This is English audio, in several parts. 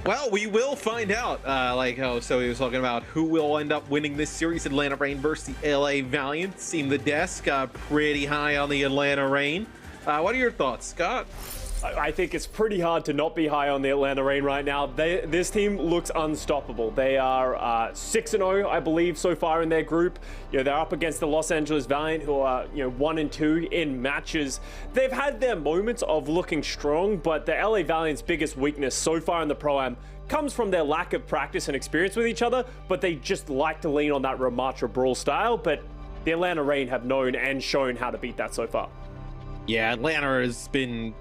Well, we will find out. So he was talking about who will end up winning this series: Atlanta Reign versus the LA Valiant. Seemed the desk pretty high on the Atlanta Reign. What are your thoughts, Scott? I think it's pretty hard to not be high on the Atlanta Reign right now. This team looks unstoppable. They are 6-0, I believe, so far in their group. They're up against the Los Angeles Valiant, who are 1-2 in matches. They've had their moments of looking strong, but the LA Valiant's biggest weakness so far in the Pro-Am comes from their lack of practice and experience with each other, but they just like to lean on that Ramatra brawl style. But the Atlanta Reign have known and shown how to beat that so far. Yeah, Atlanta has been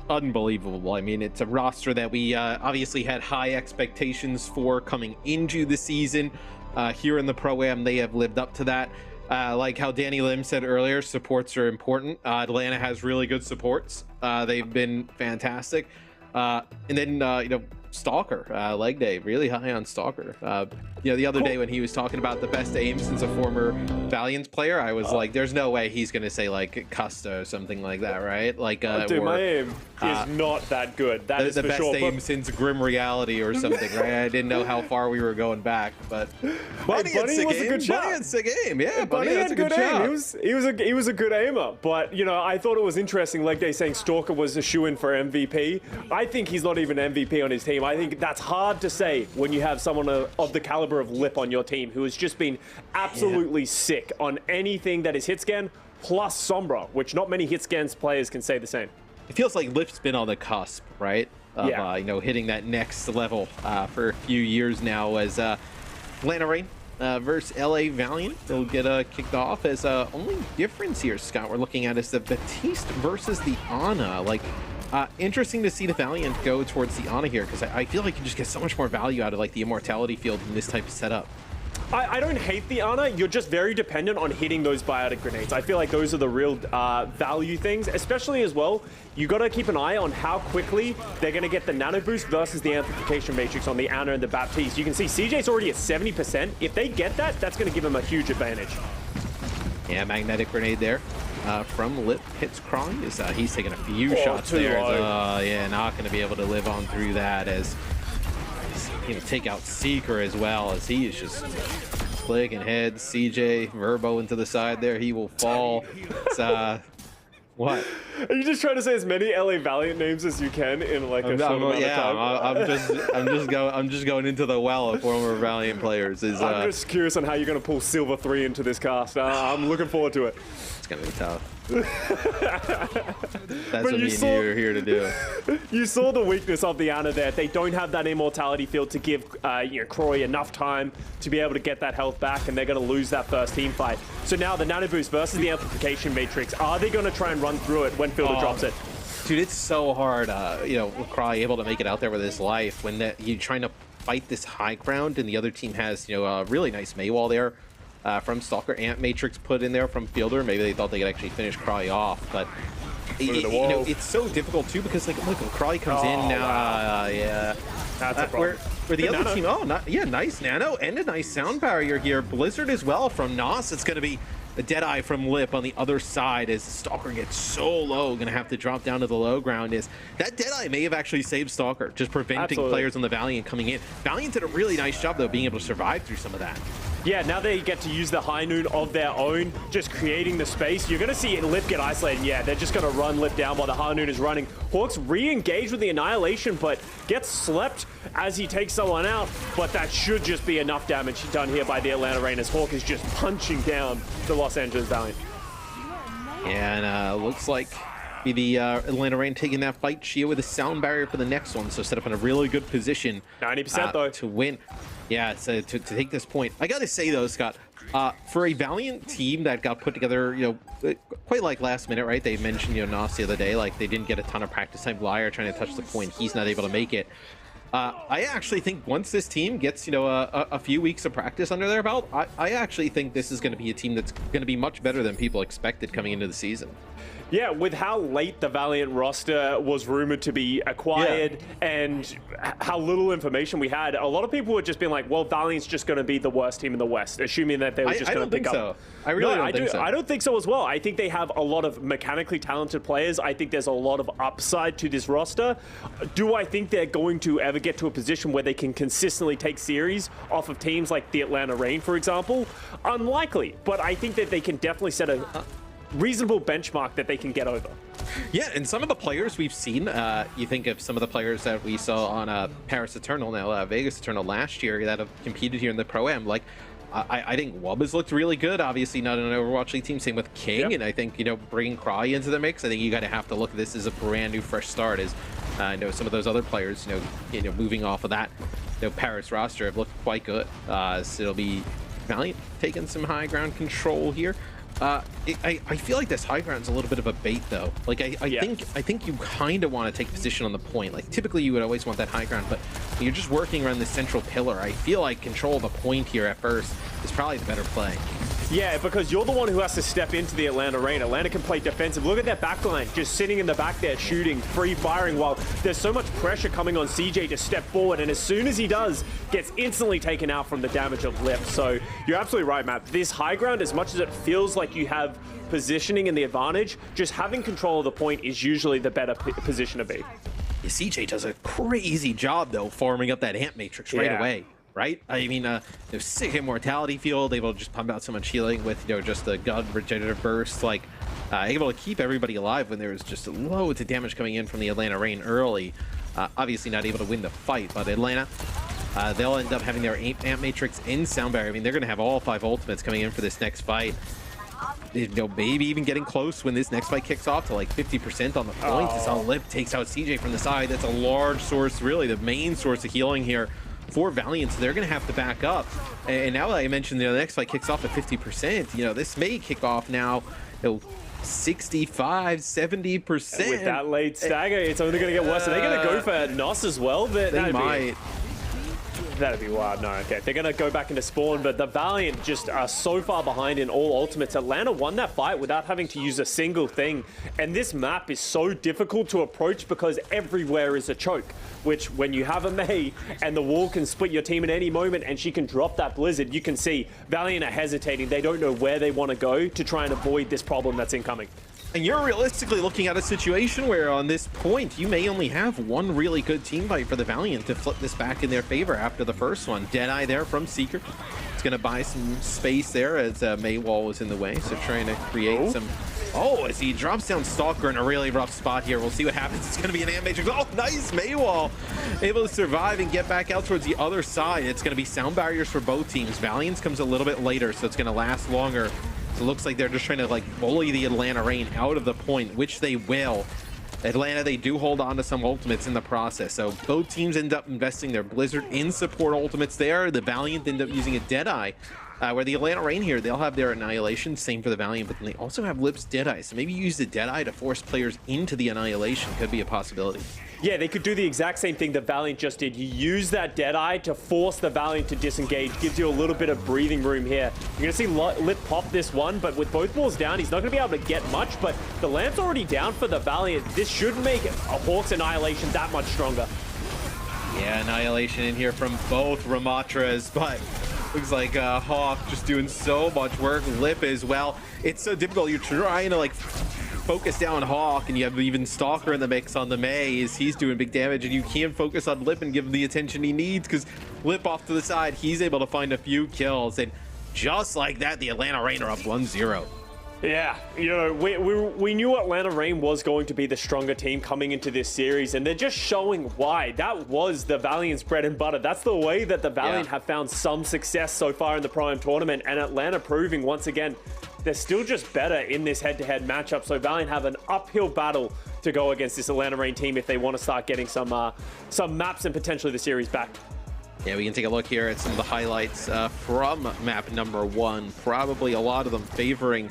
unbelievable. I mean, it's a roster that we obviously had high expectations for coming into the season. Here in the Pro-Am, they have lived up to that. Like how Danny Lim said earlier, supports are important. Atlanta has really good supports. They've been fantastic. And then, Stalker, leg day, really high on Stalker. The other day when he was talking about the best aim since a former Valiant player, I was like, there's no way he's going to say like Custa or something like that, right? Like, dude, my aim is not that good. That is the for best sure. aim since Grim Reality or something, right? I didn't know how far we were going back, but Bunny was a good shot. Bunny had a game, yeah. Bunny had a good aim. shot. He was a good aimer, but I thought it was interesting. Leg day saying Stalker was a shoe-in for MVP. I think he's not even MVP on his team. I think that's hard to say when you have someone of the caliber of Lip on your team who has just been absolutely sick on anything that is hit scan plus Sombra, which not many hit scans players can say the same. It feels like Lip's been on the cusp, right? Of, hitting that next level for a few years now as Atlanta Reign versus LA Valiant. They'll get kicked off as only difference here, Scott, we're looking at is the Batiste versus the Ana. Interesting to see the Valiant go towards the Ana here, because I feel like you just get so much more value out of like the immortality field in this type of setup. I don't hate the Ana. You're just very dependent on hitting those biotic grenades. I feel like those are the real value things, especially as well. You got to keep an eye on how quickly they're going to get the nano boost versus the amplification matrix on the Ana and the Baptiste. You can see CJ's already at 70%. If they get that, that's going to give them a huge advantage. Yeah, magnetic grenade there. From Lip hits Crawley as he's taking a few shots there. Not going to be able to live on through that as take out Seeker as well, as he is just clicking heads. CJ Verbo into the side there. He will fall. It's, what? Are you just trying to say as many LA Valiant names as you can in like a short amount of time? I'm just going into the well of former Valiant players. I'm just curious on how you're going to pull Silver 3 into this cast. I'm looking forward to it. It's going to be tough. That's what me and you are here to do. You saw the weakness of the Ana there. They don't have that immortality field to give Croy enough time to be able to get that health back, and they're going to lose that first team fight. So now the nano boost versus the amplification matrix. Are they going to try and run through it when Fielder drops it? Dude, it's so hard. Croy able to make it out there with his life when you're trying to fight this high ground, and the other team has a really nice May wall there. From Stalker, Ant Matrix put in there from Fielder. Maybe they thought they could actually finish Crawley off, but it's so difficult too, because look, when Crawley comes in now, that's a problem. Where the other team, nice nano and a nice sound barrier here. Blizzard as well from Nos. It's going to be a Deadeye from Lip on the other side as Stalker gets so low, going to have to drop down to the low ground. That Deadeye may have actually saved Stalker, just preventing players on the Valiant coming in. Valiant did a really nice job though, being able to survive through some of that. Yeah, now they get to use the high noon of their own, just creating the space. You're going to see Lip get isolated. Yeah, they're just going to run Lip down while the high noon is running. Hawks re-engage with the Annihilation, but gets slept as he takes someone out. But that should just be enough damage done here by the Atlanta Reign, as Hawk is just punching down the Los Angeles Valiant. Yeah, and looks like the Atlanta Reign taking that fight. Chia with a sound barrier for the next one, so set up in a really good position 90% though to win. Yeah, so to take this point. I gotta say though, Scott, for a Valiant team that got put together, quite like last minute, right? They mentioned, Nos the other day, like they didn't get a ton of practice time. Liar trying to touch the point, he's not able to make it. I actually think once this team gets, a few weeks of practice under their belt, I actually think this is going to be a team that's going to be much better than people expected coming into the season. Yeah, with how late the Valiant roster was rumored to be acquired and how little information we had, a lot of people were just being like, well, Valiant's just going to be the worst team in the West, assuming that they were just going to pick up. So. I really don't think so. I don't think so as well. I think they have a lot of mechanically talented players. I think there's a lot of upside to this roster. Do I think they're going to ever get to a position where they can consistently take series off of teams like the Atlanta Reign, for example? Unlikely, but I think that they can definitely set a reasonable benchmark that they can get over. Yeah, and some of the players we've seen, you think of some of the players that we saw on Paris Eternal, now Vegas Eternal last year, that have competed here in the Pro-Am. Like, I think Wub has looked really good. Obviously not an Overwatch League team, same with King. And I think, you know, bringing Cry into the mix, I think you got to have to look at this as a brand new fresh start. As I know some of those other players, you know, moving off of that, Paris roster have looked quite good. So it'll be Valiant taking some high ground control here. I feel like this high ground's a little bit of a bait, though. Like, I think you kind of want to take position on the point. Like, typically you would always want that high ground, but when you're just working around this central pillar, I feel like control of the point here at first is probably the better play. Yeah, because you're the one who has to step into the Atlanta Reign. Atlanta can play defensive. Look at that backline, just sitting in the back there, shooting, free firing, while there's so much pressure coming on CJ to step forward. And as soon as he does, gets instantly taken out from the damage of Lip. So you're absolutely right, Matt. This high ground, as much as it feels like you have positioning and the advantage, just having control of the point is usually the better position to be. Yeah, CJ does a crazy job, though, farming up that amp matrix right away. Right? I mean, sick immortality field, able to just pump out so much healing with, just the gun regenerative burst, like able to keep everybody alive when there was just loads of damage coming in from the Atlanta Reign early. Obviously not able to win the fight, but Atlanta, they'll end up having their amp matrix in sound barrier. I mean, they're going to have all 5 ultimates coming in for this next fight. Maybe even getting close when this next fight kicks off to like 50% on the point. As Lip takes out CJ from the side. That's a large source, really the main source of healing here for Valiant, so they're going to have to back up. And now that I mentioned, the next fight kicks off at 50%, this may kick off now, 65, 70%. With that late stagger, it's only going to get worse. Are they going to go for Nos as well? They might. That'd be wild. No, okay. They're going to go back into spawn, but the Valiant just are so far behind in all ultimates. Atlanta won that fight without having to use a single thing. And this map is so difficult to approach because everywhere is a choke, which when you have a Mei and the wall can split your team at any moment and she can drop that blizzard, you can see Valiant are hesitating. They don't know where they want to go to try and avoid this problem that's incoming. And you're realistically looking at a situation where on this point, you may only have one really good team fight for the Valiant to flip this back in their favor after the first one. Deadeye there from Seeker. It's going to buy some space there as Maywall was in the way. So trying to create some... Oh, as he drops down Stalker in a really rough spot here. We'll see what happens. It's going to be an amp matrix. Oh, nice! Maywall able to survive and get back out towards the other side. It's going to be sound barriers for both teams. Valiant's comes a little bit later, so it's going to last longer. It looks like they're just trying to bully the Atlanta Reign out of the point, which they will. Atlanta, they do hold on to some ultimates in the process. So both teams end up investing their Blizzard in support ultimates there. The Valiant end up using a Deadeye. Where the Atlanta Reign here, they'll have their Annihilation, same for the Valiant, but then they also have Lip's Deadeye. So maybe use the Deadeye to force players into the Annihilation could be a possibility. Yeah, they could do the exact same thing the Valiant just did. You use that Deadeye to force the Valiant to disengage, gives you a little bit of breathing room here. You're going to see Lip pop this one, but with both balls down, he's not going to be able to get much, but the lamp's already down for the Valiant. This should make a Hawk's Annihilation that much stronger. Yeah, Annihilation in here from both Ramatras, but looks like Hawk just doing so much work. Lip as well. It's so difficult. You're trying to focus down Hawk, and you have even Stalker in the mix on the Mei as he's doing big damage, and you can't focus on Lip and give him the attention he needs because Lip off to the side, he's able to find a few kills, and just like that, the Atlanta Reign are up 1-0. Yeah, we knew Atlanta Reign was going to be the stronger team coming into this series, and they're just showing why. That was the Valiant's bread and butter. That's the way that the Valiant have found some success so far in the Pro-Am tournament, and Atlanta proving once again they're still just better in this head-to-head matchup. So Valiant have an uphill battle to go against this Atlanta Reign team if they want to start getting some maps and potentially the series back. Yeah, we can take a look here at some of the highlights from map number 1. Probably a lot of them favoring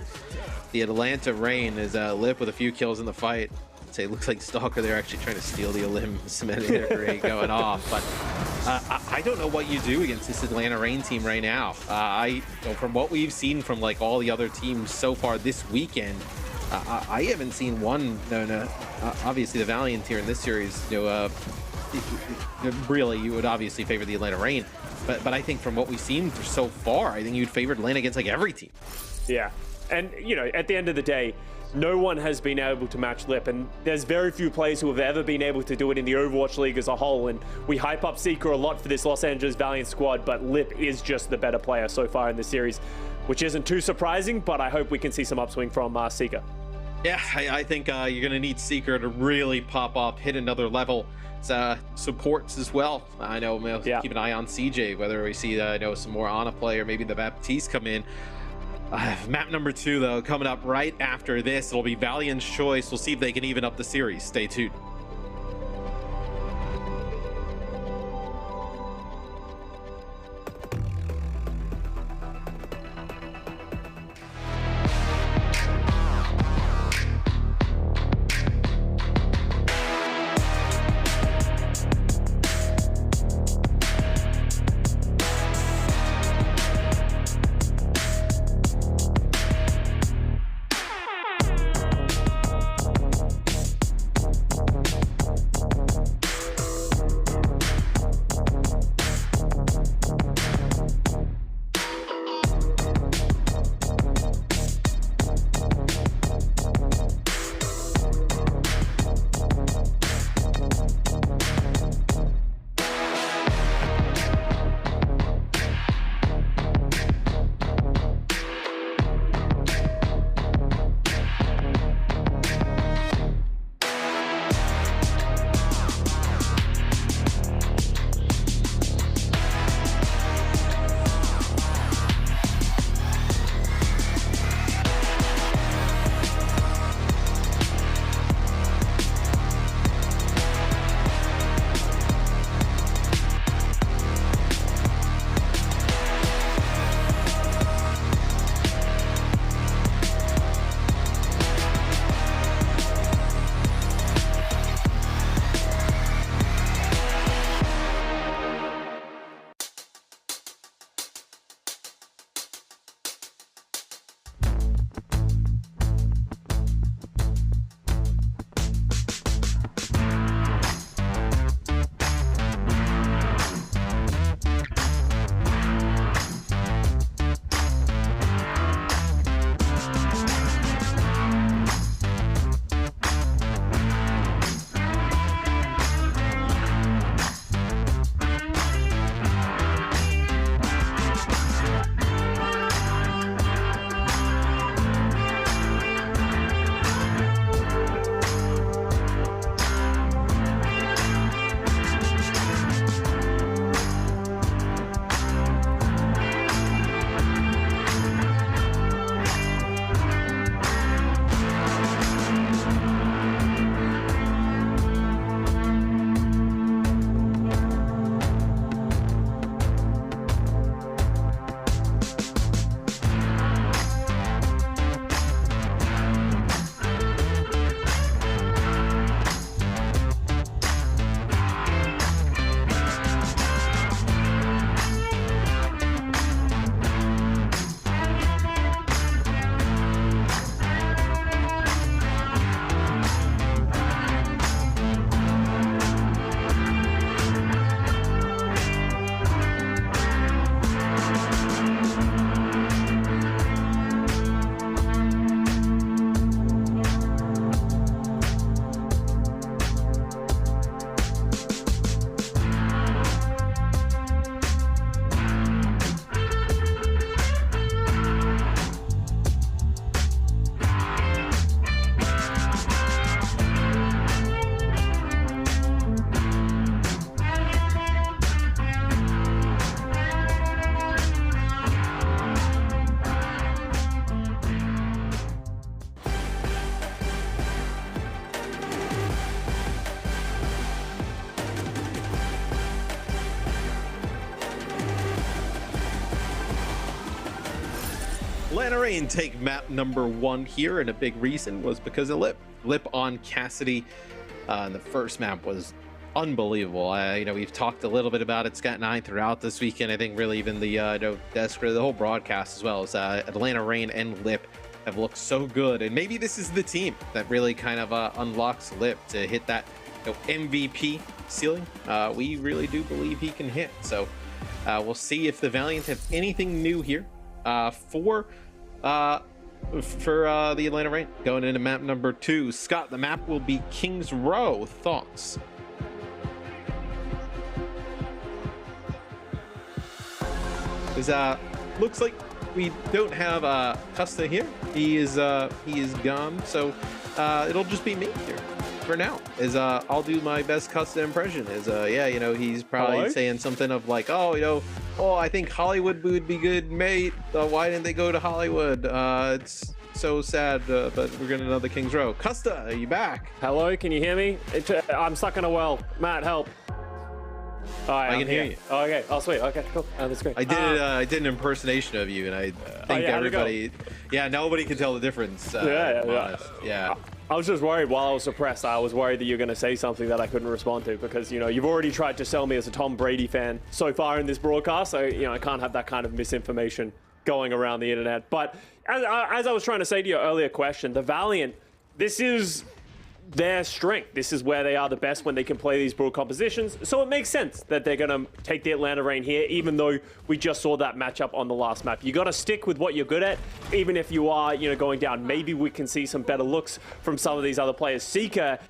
the Atlanta Reign as Lip with a few kills in the fight. I'd say it looks like Stalker, they're actually trying to steal the Elim, cementing their grenade going off. But I don't know what you do against this Atlanta Reign team right now. From what we've seen from all the other teams so far this weekend, I haven't seen one. No. Obviously, the Valiant here in this series, really, you would obviously favor the Atlanta Reign, but I think from what we've seen so far, I think you'd favor Atlanta against like every team. Yeah, and at the end of the day, no one has been able to match Lip, and there's very few players who have ever been able to do it in the Overwatch League as a whole. And we hype up Seeker a lot for this Los Angeles Valiant squad, but Lip is just the better player so far in the series, which isn't too surprising, but I hope we can see some upswing from Seeker. Yeah, I think you're going to need Seeker to really pop up, hit another level. Supports as well. I know we'll keep an eye on CJ, whether we see some more Ana play or maybe the Baptiste come in. Map number 2, though, coming up right after this. It'll be Valiant's choice. We'll see if they can even up the series. Stay tuned. Atlanta Reign take map number 1 here, and a big reason was because of Lip. Lip on Cassidy. And the first map was unbelievable. We've talked a little bit about it, Scott and I, throughout this weekend. I think really even the desk, the whole broadcast as well as Atlanta Reign and Lip have looked so good, and maybe this is the team that really kind of unlocks Lip to hit that MVP ceiling. We really do believe he can hit. So we'll see if the Valiant have anything new here for the Atlanta Reign. Going into map number 2, Scott, the map will be Kings Row. Thoughts? Looks like we don't have Custa here. He is gone, so it'll just be me here for now. I'll do my best Custa impression. Yeah, you know, he's probably saying something of like, oh, you know, I think Hollywood would be good, mate. Why didn't they go to Hollywood? It's so sad, but we're gonna know the Kings Row. Custa, are you back? Hello, can you hear me? I'm stuck in a well. Matt, help. All right, I can hear you. Oh, okay. Oh, sweet. Okay, cool. That's great. I did an impersonation of you, and I think everybody, nobody can tell the difference. Yeah. I was just worried while I was suppressed. I was worried that you're going to say something that I couldn't respond to because, you know, you've already tried to sell me as a Tom Brady fan so far in this broadcast. So, you know, I can't have that kind of misinformation going around the internet. But as I was trying to say to your earlier question, the Valiant, this is their strength. This is where they are the best when they can play these broad compositions. So it makes sense that they're going to take the Atlanta Reign here, even though we just saw that matchup on the last map. You got to stick with what you're good at, even if you are, you know, going down. Maybe we can see some better looks from some of these other players. Seeker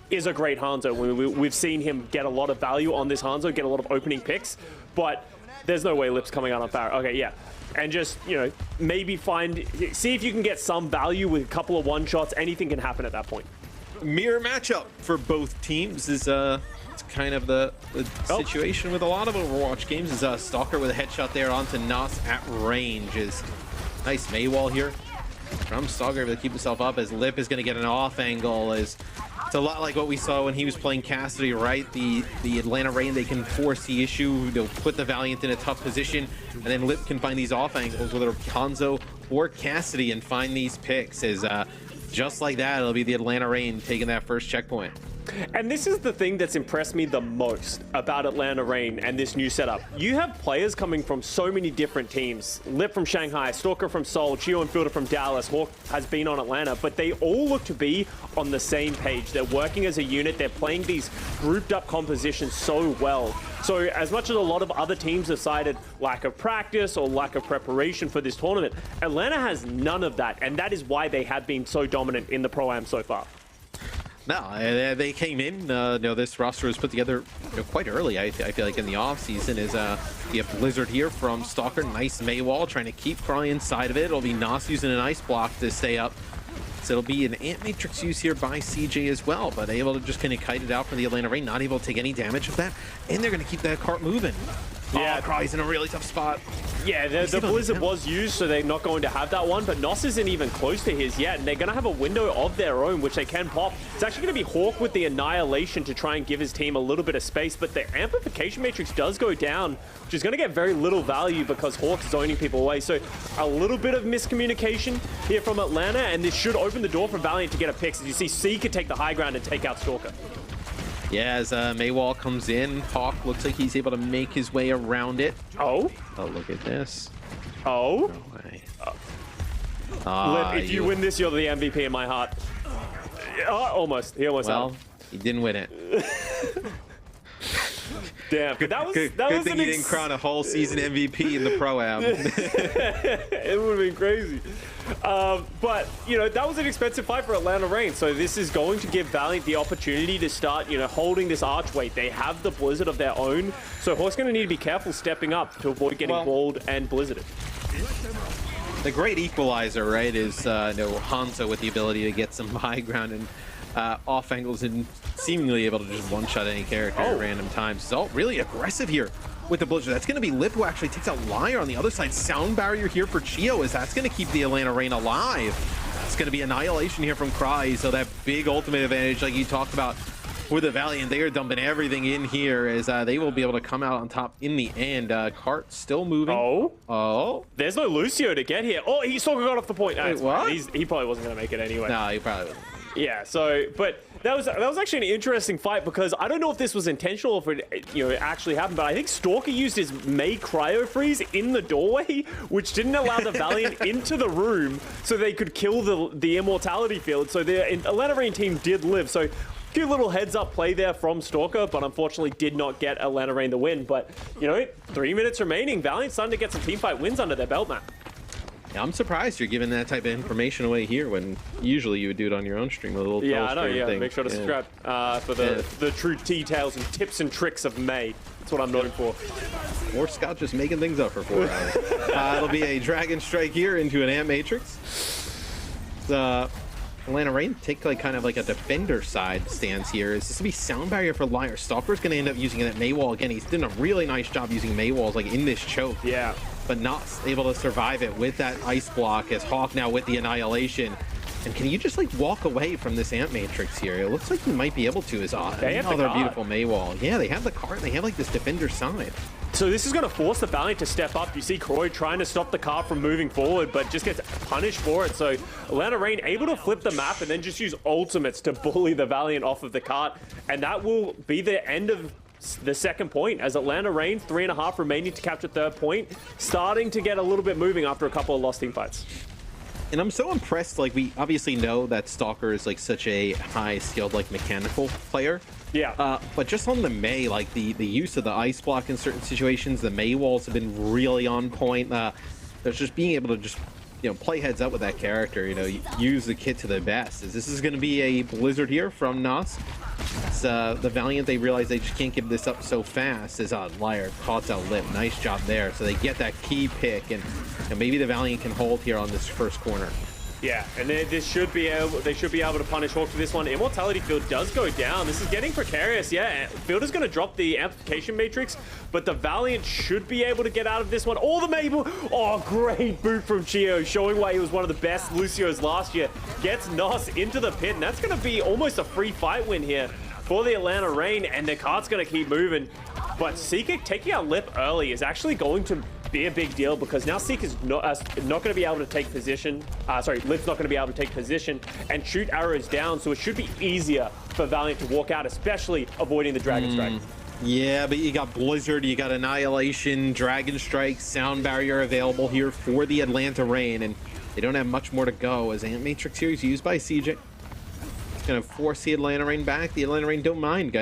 is a great Hanzo. We've seen him get a lot of value on this Hanzo, get a lot of opening picks, but there's no way Lip's coming out on Farah. Okay, yeah. And just, you know, maybe see if you can get some value with a couple of one-shots. Anything can happen at that point. Mirror matchup for both teams is it's kind of the situation with a lot of Overwatch games. Is Stalker with a headshot there onto Nos at range. Is nice Maywall here from Stalker able to keep himself up as Lip is going to get an off angle. It's a lot like what we saw when he was playing Cassidy, right? The Atlanta Reign, they can force the issue, they'll put the Valiant in a tough position, and then Lip can find these off angles, whether Hanzo or Cassidy, and find these picks. Just like that, it'll be the Atlanta Reign taking that first checkpoint. And this is the thing that's impressed me the most about Atlanta Reign and this new setup. You have players coming from so many different teams. Lip from Shanghai, Stalker from Seoul, Chio and Fielder from Dallas, Hawk has been on Atlanta, but they all look to be on the same page. They're working as a unit. They're playing these grouped up compositions so well. So as much as a lot of other teams have cited lack of practice or lack of preparation for this tournament, Atlanta has none of that, and that is why they have been so dominant in the Pro-Am so far. No, they came in, you know, this roster was put together, you know, quite early. I feel like in the off season is you have Blizzard here from Stalker, nice Maywall, trying to keep Cry inside of it. It'll be Nos using an ice block to stay up. So it'll be an Ant Matrix use here by CJ as well, but able to just kind of kite it out for the Atlanta Reign, not able to take any damage of that, and they're going to keep that cart moving. Yeah, Cry's in a really tough spot. Yeah, the Blizzard was used, so they're not going to have that one, but Nos isn't even close to his yet, and they're going to have a window of their own, which they can pop. It's actually going to be Hawk with the Annihilation to try and give his team a little bit of space, but the Amplification Matrix does go down, which is going to get very little value because Hawk's zoning people away. So a little bit of miscommunication here from Atlanta, and this should open the door for Valiant to get a pick. As you see, C could take the high ground and take out Stalker. Yeah, as Maywall comes in, Hawk looks like he's able to make his way around it. Oh, look at this. Oh. No way. Lip, if you win this, you're the MVP in my heart. Almost. He almost Well, he didn't win it. Damn. That was good thing he didn't crown a whole season MVP in the Pro-Am. It would have been crazy. But, you know, that was an expensive fight for Atlanta Reign. So this is going to give Valiant the opportunity to start, you know, holding this archway. They have the Blizzard of their own. So Hawk's going to need to be careful stepping up to avoid getting walled and blizzarded. The great equalizer, right, is Hanzo with the ability to get some high ground and off angles and seemingly able to just one-shot any character at random times. So really aggressive here with the Blizzard. That's going to be Lip who actually takes out Liar on the other side. Sound barrier here for Chio, as that's going to keep the Atlanta Reign alive. It's going to be Annihilation here from Cry, so that big ultimate advantage like you talked about with the Valiant, they are dumping everything in here as they will be able to come out on top in the end. Cart still moving. Oh. There's no Lucio to get here. Oh, he Stalker got off the point. Wait, what? He probably wasn't going to make it anyway. No, he probably wasn't. Yeah, so, but that was actually an interesting fight because I don't know if this was intentional or if it actually happened, but I think Stalker used his May cryo freeze in the doorway, which didn't allow the Valiant into the room so they could kill the immortality field. So the Atlanta Reign team did live. So cute little heads up play there from Stalker, but unfortunately did not get Atlanta Reign the win. But, 3 minutes remaining. Valiant starting to get some teamfight wins under their belt, Matt. Yeah, I'm surprised you're giving that type of information away here when usually you would do it on your own stream. A little I know. thing. Make sure to subscribe for the true details and tips and tricks of May. That's what I'm known for. Or Scott just making things up for 4 hours. It'll be a Dragon Strike here into an Ant Matrix. The Atlanta Reign take kind of a defender side stance here. Is this to be sound barrier for Liar? Stalker's going to end up using that Maywall again. He's done a really nice job using Maywalls in this choke. Yeah. But not able to survive it with that ice block as Hawk now with the Annihilation. And can you just walk away from this Ant Matrix here? It looks like you might be able to as another beautiful Maywall. Yeah, they have the cart. They have this defender side. So this is going to force the Valiant to step up. You see Croy trying to stop the car from moving forward, but just gets punished for it. So Atlanta Reign able to flip the map and then just use ultimates to bully the Valiant off of the cart. And that will be the end of the second point as Atlanta Reign, 3.5 remaining to capture third point, starting to get a little bit moving after a couple of lost team fights. And I'm so impressed. We obviously know that Stalker is such a high skilled mechanical player. Yeah. But just on the May, the use of the ice block in certain situations, the May walls have been really on point. There's just being able to just play heads up with that character. Use the kit to the best. This is going to be a blizzard here from Nas. The Valiant, they realize they just can't give this up so fast. As Liar caught out Lip. Nice job there. So they get that key pick, and maybe the Valiant can hold here on this first corner. Yeah, and they should be able to punish Hawk for this one. Immortality Field does go down. This is getting precarious. Yeah, Field is going to drop the amplification matrix, but the Valiant should be able to get out of this one. All the Mabel. Oh, great boot from Chio, showing why he was one of the best Lucios last year. Gets Nos into the pit, and that's going to be almost a free fight win here for the Atlanta Reign, and the cart's going to keep moving. But Seeker taking out Lip early is actually going to be a big deal because now Seeker's not going to be able to take position. Lip's not going to be able to take position and shoot arrows down, so it should be easier for Valiant to walk out, especially avoiding the Dragon Strike. Yeah, but you got Blizzard, you got Annihilation, Dragon Strike, Sound Barrier available here for the Atlanta Reign, and they don't have much more to go as Ant Matrix here is used by CJ. It's going to force the Atlanta Reign back. The Atlanta Reign don't mind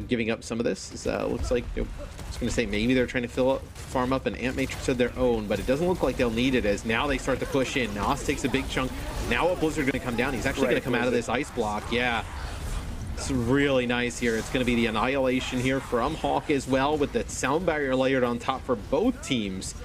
giving up some of this. Looks like I was going to say maybe they're trying to farm up an Ant Matrix of their own, but it doesn't look like they'll need it as now they start to push in. Nas takes a big chunk. Now a Blizzard going to come down. He's actually going to come out of this ice block. Yeah, it's really nice here. It's going to be the Annihilation here from Hawk as well with the Sound Barrier layered on top for both teams.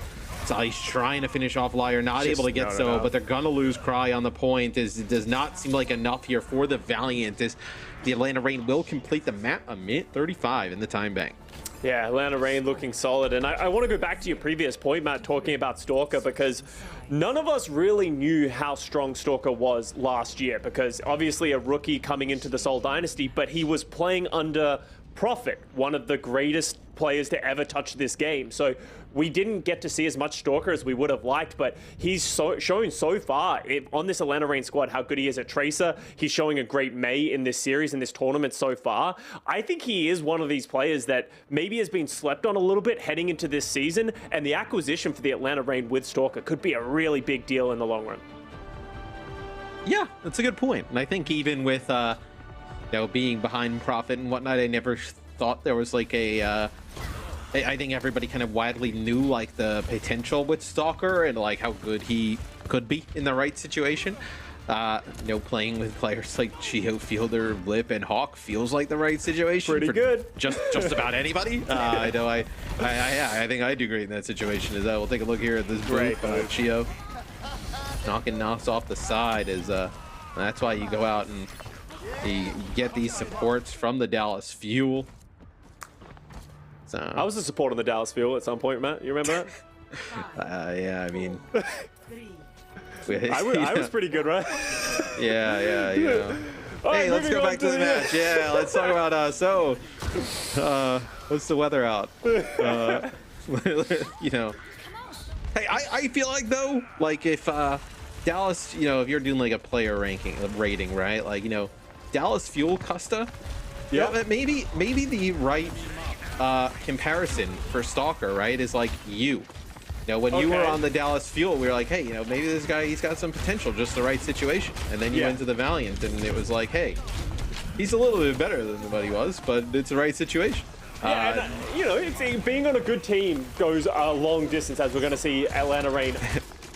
So he's trying to finish off Liar, not able to get but they're going to lose Cry on the point. It does not seem like enough here for the Valiant as the Atlanta Reign will complete the map a minute 35 in the time bank. Yeah, Atlanta Reign looking solid. And I want to go back to your previous point, Matt, talking about Stalker, because none of us really knew how strong Stalker was last year, because obviously a rookie coming into the Seoul Dynasty, but he was playing under Prophet, one of the greatest players to ever touch this game. So we didn't get to see as much Stalker as we would have liked, but he's shown so far on this Atlanta Reign squad how good he is at Tracer. He's showing a great May in this series, in this tournament so far. I think he is one of these players that maybe has been slept on a little bit heading into this season, and the acquisition for the Atlanta Reign with Stalker could be a really big deal in the long run. Yeah, that's a good point. And I think even with being behind Prophet and whatnot, I never thought there was I think everybody kind of widely knew the potential with Stalker and how good he could be in the right situation. Playing with players like Geo, Fielder, Lip, and Hawk feels like the right situation. Pretty good. Just about anybody. I think I do great in that situation. We'll take a look here at this break. Geo knocking Nos off the side is that's why you go out and you get these supports from the Dallas Fuel. So I was a support on the Dallas Fuel at some point, Matt. You remember that? Yeah, I mean, I was pretty good, right? Yeah. Hey, let's go back to the match. Yeah, let's talk about what's the weather out? Hey, I feel like though, if Dallas, if you're doing like a player rating, right? Like, Dallas Fuel Custa, maybe the right comparison for Stalker, right, is like you. When you were on the Dallas Fuel, we were like, hey, maybe this guy, he's got some potential, just the right situation. And then you went to the Valiant, and it was like, hey, he's a little bit better than what he was, but it's the right situation. Yeah, and, being on a good team goes a long distance, as we're going to see Atlanta Reign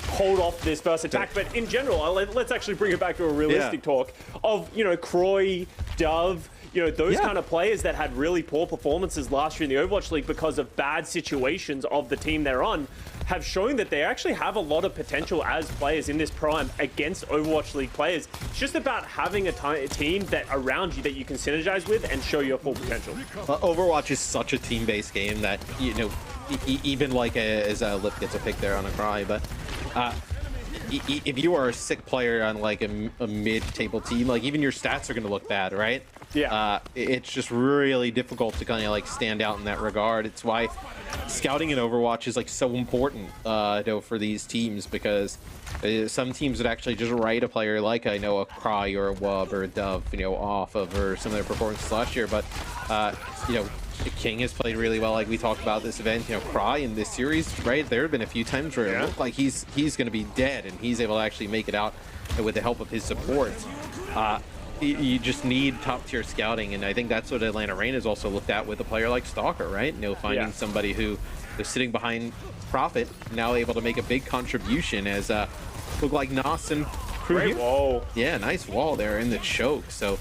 hold off this first attack. But in general, let's actually bring it back to a realistic talk of, Croy, Dove, those kind of players that had really poor performances last year in the Overwatch League because of bad situations of the team they're on, have shown that they actually have a lot of potential as players in this prime against Overwatch League players. It's just about having a team that around you that you can synergize with and show your full potential. Overwatch is such a team-based game that, even like as Lip gets a pick there on a cry, but if you are a sick player on like a mid-table team, like even your stats are going to look bad, right? Yeah. It's just really difficult to kind of like stand out in that regard. It's why scouting in Overwatch is like so important for these teams, because some teams would actually just write a player like a Cry or a Wub or a Dove off of or some of their performances last year. But King has played really well, like we talked about this event. Cry in this series, right, there have been a few times where it looked like he's going to be dead, and he's able to actually make it out with the help of his supports. You just need top-tier scouting, and I think that's what Atlanta Reign has also looked at with a player like Stalker, right? Finding somebody who is sitting behind Prophet, now able to make a big contribution as look like Nos and crew Great here. wall. Yeah, nice wall there in the choke, so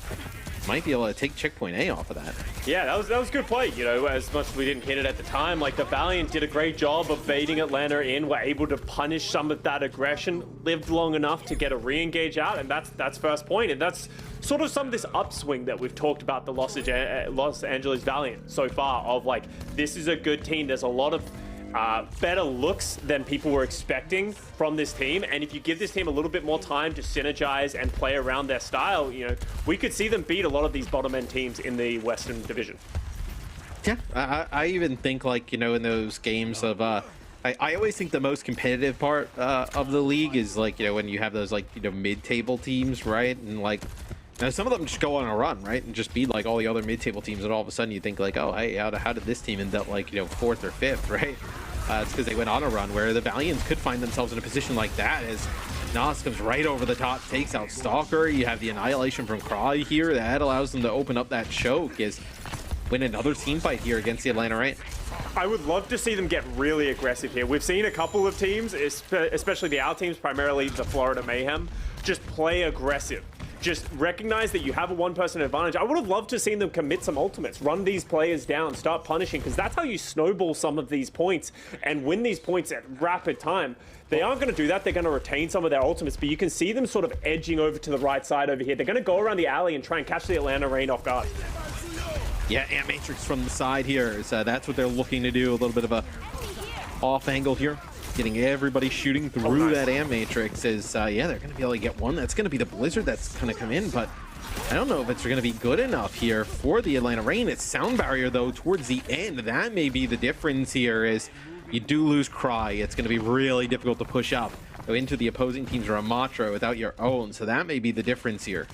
might be able to take checkpoint A off of that. Yeah, that was good play. As much as we didn't hit it at the time, like the Valiant did a great job of baiting Atlanta in, were able to punish some of that aggression, lived long enough to get a re-engage out, and that's first point, and that's sort of some of this upswing that we've talked about the Los Angeles Valiant so far, of like, this is a good team. There's a lot of better looks than people were expecting from this team, and if you give this team a little bit more time to synergize and play around their style, we could see them beat a lot of these bottom end teams in the Western Division. Yeah, I even think like in those games of I always think the most competitive part of the league is like when you have those like mid-table teams, right? And like now some of them just go on a run, right, and just beat like all the other mid-table teams, and all of a sudden you think like, oh, hey, how did this team end up like 4th or 5th, right? It's because they went on a run, where the Valiants could find themselves in a position like that as Nos comes right over the top, takes out Stalker. You have the annihilation from Cry here that allows them to open up that choke, is win another team fight here against the Atlanta Reign. I would love to see them get really aggressive here. We've seen a couple of teams, especially the out teams, primarily the Florida Mayhem, just play aggressive. Just recognize that you have a one-person advantage. I would have loved to see them commit some ultimates, run these players down, start punishing, because that's how you snowball some of these points and win these points at rapid time. They aren't going to do that. They're going to retain some of their ultimates, but you can see them sort of edging over to the right side over here. They're going to go around the alley and try and catch the Atlanta Reign off guard. Yeah, Ant Matrix from the side here. So that's what they're looking to do. A little bit of a off angle here. Getting everybody shooting through that Ant Matrix is, yeah, they're going to be able to get one. That's going to be the Blizzard that's going to come in, but I don't know if it's going to be good enough here for the Atlanta Reign. It's Sound Barrier, though, towards the end. That may be the difference here, is you do lose Cry. It's going to be really difficult to push up into the opposing team's Ramatra without your own, so that may be the difference here.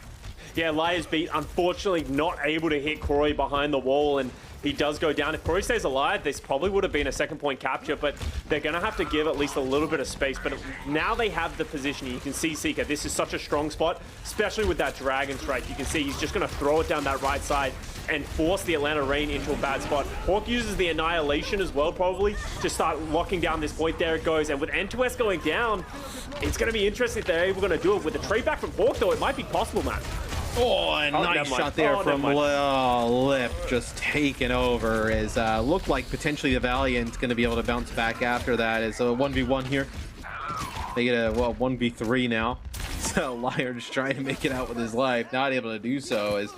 Yeah, Liars Beat, unfortunately not able to hit Croy behind the wall, and he does go down. If Croy stays alive, this probably would have been a second point capture, but they're going to have to give at least a little bit of space. But now they have the position. You can see Seeker. This is such a strong spot, especially with that Dragon Strike. You can see he's just going to throw it down that right side and force the Atlanta Reign into a bad spot. Hawk uses the Annihilation as well, probably, to start locking down this point. There it goes. And with N2S going down, it's going to be interesting if they're able to do it. With the trade back from Hawk, though, it might be possible, man. Oh, a nice shot there from Lip, just taken over. As looked like potentially the Valiant's going to be able to bounce back after that. It's a 1v1 here. They get a 1v3 now. So Liar just trying to make it out with his life, not able to do so. As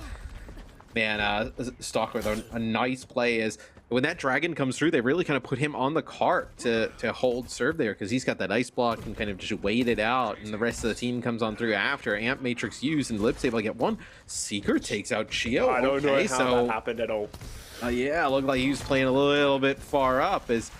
man, Stalker, though, a nice play is when that dragon comes through, they really kind of put him on the cart to hold serve there, because he's got that ice block and kind of just wait it out, and the rest of the team comes on through after. Amp Matrix used, and Lip's able to get one. Seeker takes out Chio. I don't know how that happened at all. Yeah, it looked like he was playing a little bit far up. As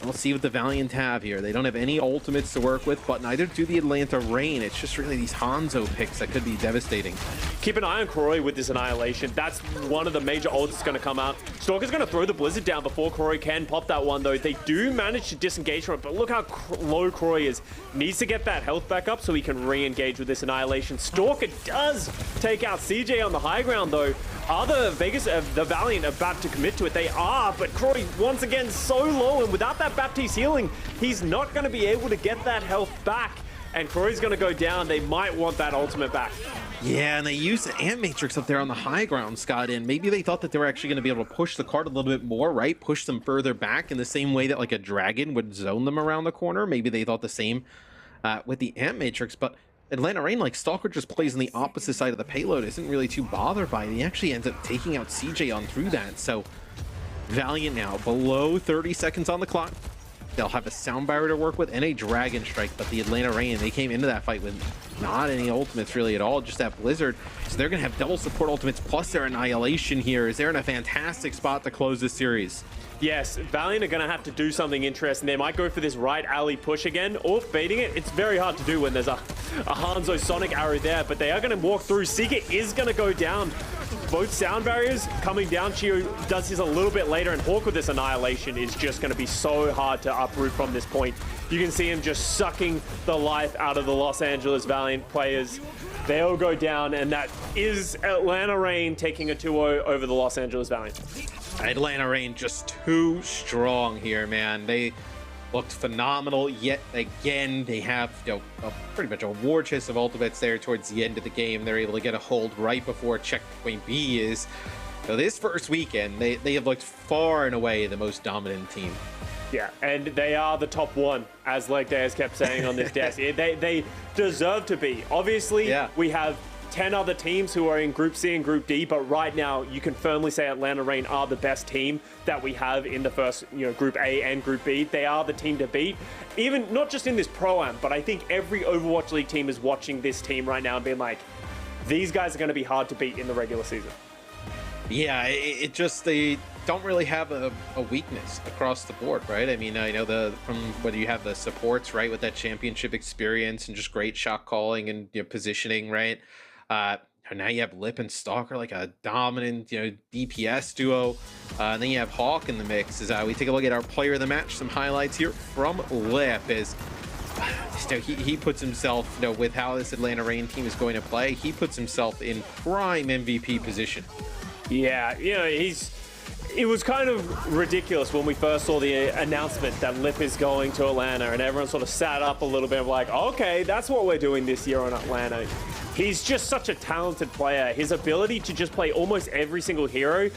We'll see what the Valiant have here. They don't have any ultimates to work with, but neither do the Atlanta Reign. It's just really these Hanzo picks that could be devastating. Keep an eye on Kroy with this Annihilation. That's one of the major ults that's going to come out. Stalker's going to throw the Blizzard down before Kroy can pop that one, though. They do manage to disengage from it, but look how low Kroy is. Needs to get that health back up so he can re-engage with this Annihilation. Stalker does take out CJ on the high ground, though. Are the the Valiant about to commit to it? They are, but Kroy, once again, so low, and without that Baptiste healing, he's not going to be able to get that health back, and Kroy's going to go down. They might want that ultimate back. Yeah, and they used the Ant Matrix up there on the high ground, Scott, and maybe they thought that they were actually going to be able to push the card a little bit more, right? Push them further back in the same way that like a dragon would zone them around the corner. Maybe they thought the same with the Ant Matrix, but Atlanta Reign, like Stalker just plays on the opposite side of the payload, isn't really too bothered by it. He actually ends up taking out CJ on through that. So Valiant now below 30 seconds on the clock. They'll have a sound barrier to work with and a dragon strike, but the Atlanta Reign, they came into that fight with not any ultimates really at all, just that Blizzard. So they're gonna have double support ultimates plus their Annihilation here. Is they're in a fantastic spot to close this series. Yes, Valiant are going to have to do something interesting. They might go for this right alley push again, or baiting it. It's very hard to do when there's a Hanzo Sonic arrow there, but they are going to walk through. Seeker is going to go down. Both sound barriers coming down. Chio does his a little bit later, and Hawk with this Annihilation is just going to be so hard to uproot from this point. You can see him just sucking the life out of the Los Angeles Valiant players. They all go down, and that is Atlanta Reign taking a 2-0 over the Los Angeles Valiant. Atlanta Reign just too strong here, man. They looked phenomenal yet again. They have, you know, pretty much a war chest of ultimates there towards the end of the game. They're able to get a hold right before checkpoint B is. So this first weekend, they have looked far and away the most dominant team. Yeah, and they are the top one, as Leg Day has kept saying on this desk. They deserve to be. Obviously, yeah. We have 10 other teams who are in Group C and Group D, but right now you can firmly say Atlanta Reign are the best team that we have in the first, Group A and Group B. They are the team to beat, even not just in this Pro-Am, but I think every Overwatch League team is watching this team right now and being like, these guys are going to be hard to beat in the regular season. Yeah, it just, they don't really have a weakness across the board, right? I mean, I know from whether you have the supports, right, with that championship experience and just great shot calling and positioning, right? Now you have Lip and Stalker, like a dominant, DPS duo. And then you have Hawk in the mix. As we take a look at our player of the match, some highlights here from Lip is he puts himself, with how this Atlanta Reign team is going to play, he puts himself in prime MVP position. Yeah, it was kind of ridiculous when we first saw the announcement that Lip is going to Atlanta, and everyone sort of sat up a little bit of like, okay, that's what we're doing this year on Atlanta. He's just such a talented player. His ability to just play almost every single hero,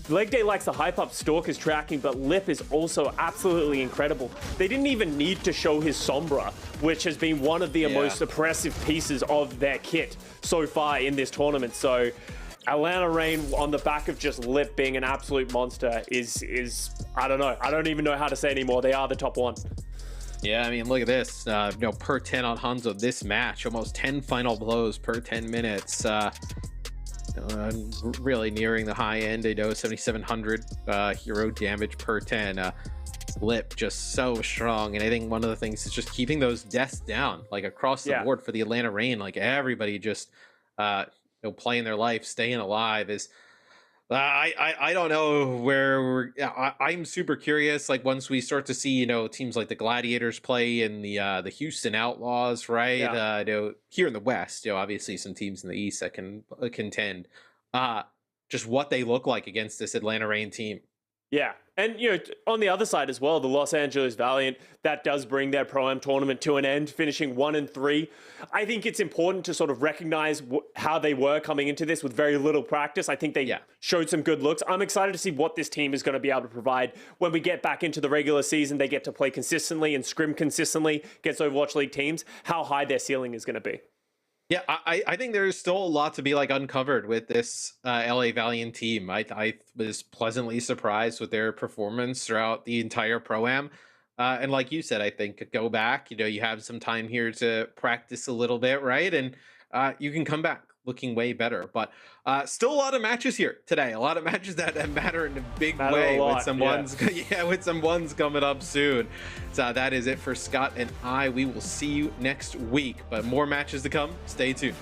Leg Day likes to hype up Stalker's tracking, but Lip is also absolutely incredible. They didn't even need to show his Sombra, which has been one of the most oppressive pieces of their kit so far in this tournament. So Atlanta Reign on the back of just Lip being an absolute monster is I don't know. I don't even know how to say anymore. They are the top one. Yeah, I mean, look at this. Per 10 on Hanzo this match, almost 10 final blows per 10 minutes. Really nearing the high end. 7,700 hero damage per 10. Lip just so strong, and I think one of the things is just keeping those deaths down, like across the board for the Atlanta Reign. Like everybody just playing their life, staying alive is. I don't know where I'm super curious. Like once we start to see teams like the Gladiators play and the Houston Outlaws, right? Yeah. Here in the West, obviously some teams in the East that can contend. Just what they look like against this Atlanta Reign team. Yeah. And, on the other side as well, the Los Angeles Valiant, that does bring their Pro-Am tournament to an end, finishing 1-3. I think it's important to sort of recognize how they were coming into this with very little practice. I think they showed some good looks. I'm excited to see what this team is going to be able to provide when we get back into the regular season. They get to play consistently and scrim consistently against Overwatch League teams, how high their ceiling is going to be. Yeah, I think there's still a lot to be uncovered with this LA Valiant team. I was pleasantly surprised with their performance throughout the entire Pro-Am. And like you said, I think go back, you have some time here to practice a little bit, right? And you can come back looking way better. But still a lot of matches here today. A lot of matches that matter in a big way with some ones, with some ones coming up soon. So that is it for Scott and I. We will see you next week, but more matches to come. Stay tuned.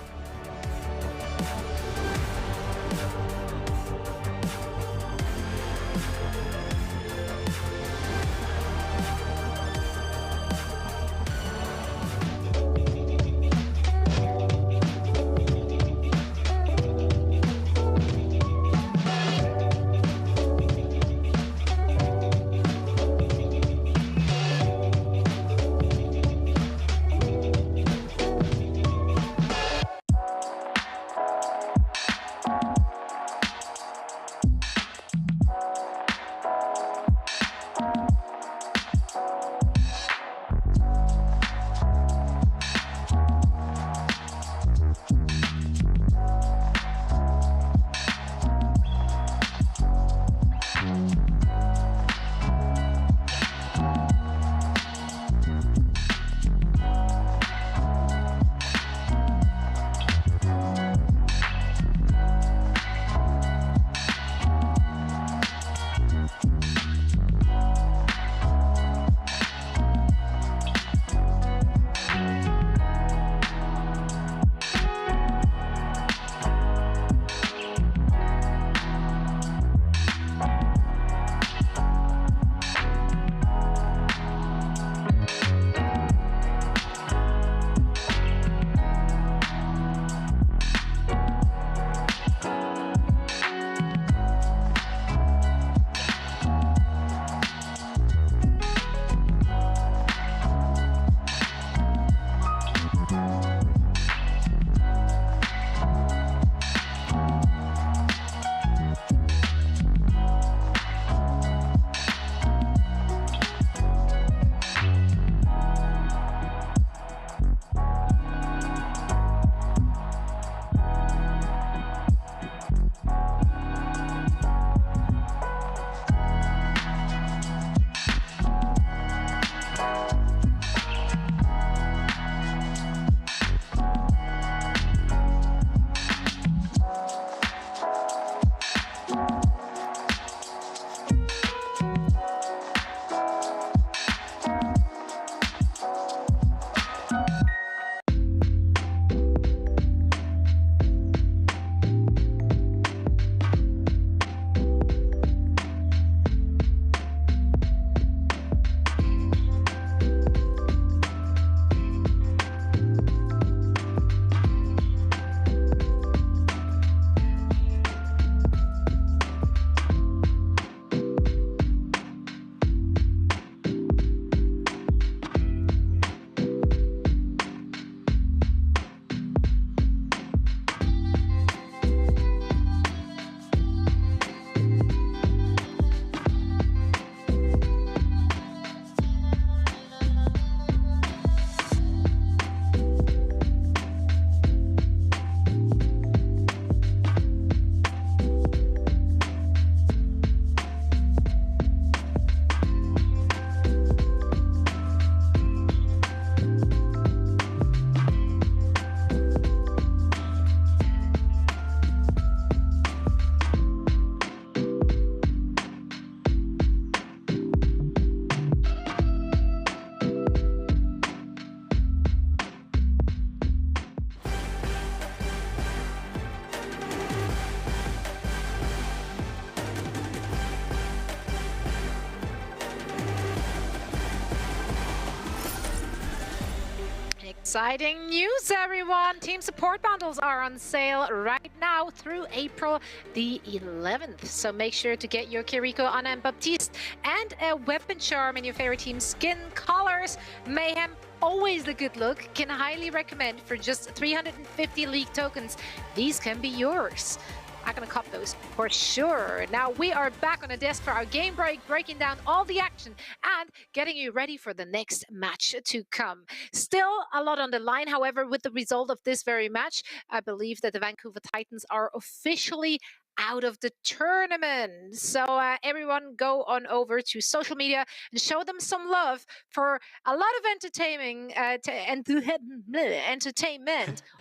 Exciting news, everyone! Team support bundles are on sale right now through April the 11th. So make sure to get your Kiriko, Ana, and Baptiste and a weapon charm in your favorite team skin colors. Mayhem, always the good look. Can highly recommend for just 350 league tokens. These can be yours. I'm gonna cop those for sure. Now we are back on the desk for our game break, breaking down all the action and getting you ready for the next match to come. Still a lot on the line, however, with the result of this very match, I believe that the Vancouver Titans are officially out of the tournament. So everyone go on over to social media and show them some love for a lot of entertainment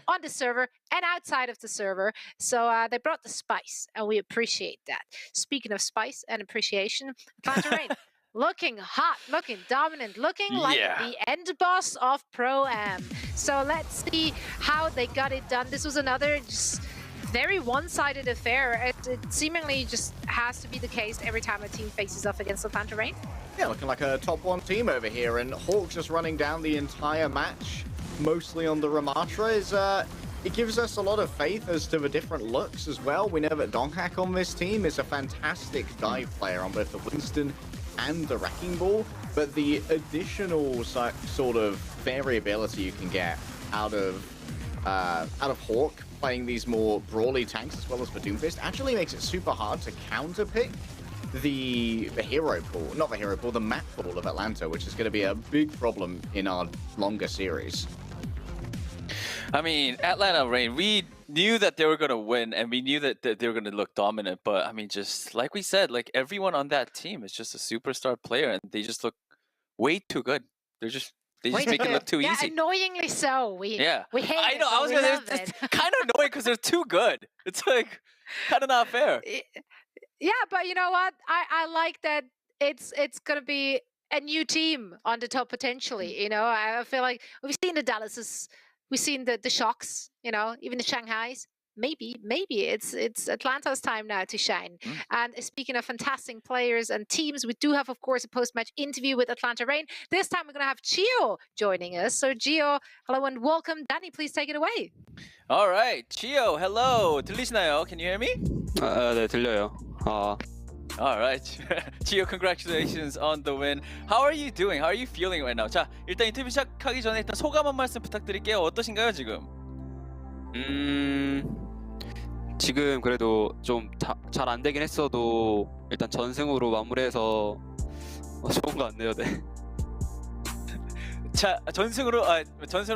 on the server and outside of the server. So they brought the spice, and we appreciate that. Speaking of spice and appreciation, Atlanta Reign looking hot, looking dominant, looking like the end boss of Pro-Am. So let's see how they got it done. This was another just very one-sided affair. It seemingly just has to be the case every time a team faces off against Atlanta Reign. Yeah, looking like a top 1 team over here, and Hawk just running down the entire match, mostly on the Ramatra, is it gives us a lot of faith as to the different looks as well. We know that Donghak on this team is a fantastic dive player on both the Winston and the Wrecking Ball, but the additional sort of variability you can get out of Hawk playing these more brawly tanks as well as the Doomfist actually makes it super hard to counterpick the hero pool, not the hero pool, the map pool of Atlanta, which is going to be a big problem in our longer series. I mean, Atlanta Reign, we knew that they were going to win, and we knew that they were going to look dominant, but I mean, just like we said, like everyone on that team is just a superstar player, and they just look way too good. They just make it look too easy. Annoyingly so. We hate I know. it, I was gonna say it's kind of annoying because they're too good. It's like kind of not fair. Yeah, but you know what? I like that it's gonna be a new team on the top potentially. You know, I feel like we've seen the Dallases, we've seen the Shocks. You know, even the Shanghais. Maybe it's Atlanta's time now to shine. And speaking of fantastic players and teams, we do have, of course, a post-match interview with Atlanta Reign. This time we're going to have Gio joining us. So Gio, hello and welcome. Danny, please take it away. All right, Gio, hello. 들리시나요? Can you hear me? 네, 들려요. All right, Gio, congratulations on the win. How are you doing? How are you feeling right now? 자, 일단 인터뷰 시작하기 전에 일단 소감 한 말씀 부탁드릴게요. 어떠신가요, 지금? 지금 그래도 좀 잘 안 되긴 했어도 일단 전승으로 마무리해서 좋은 것 같네요. 네. 자, 전승으로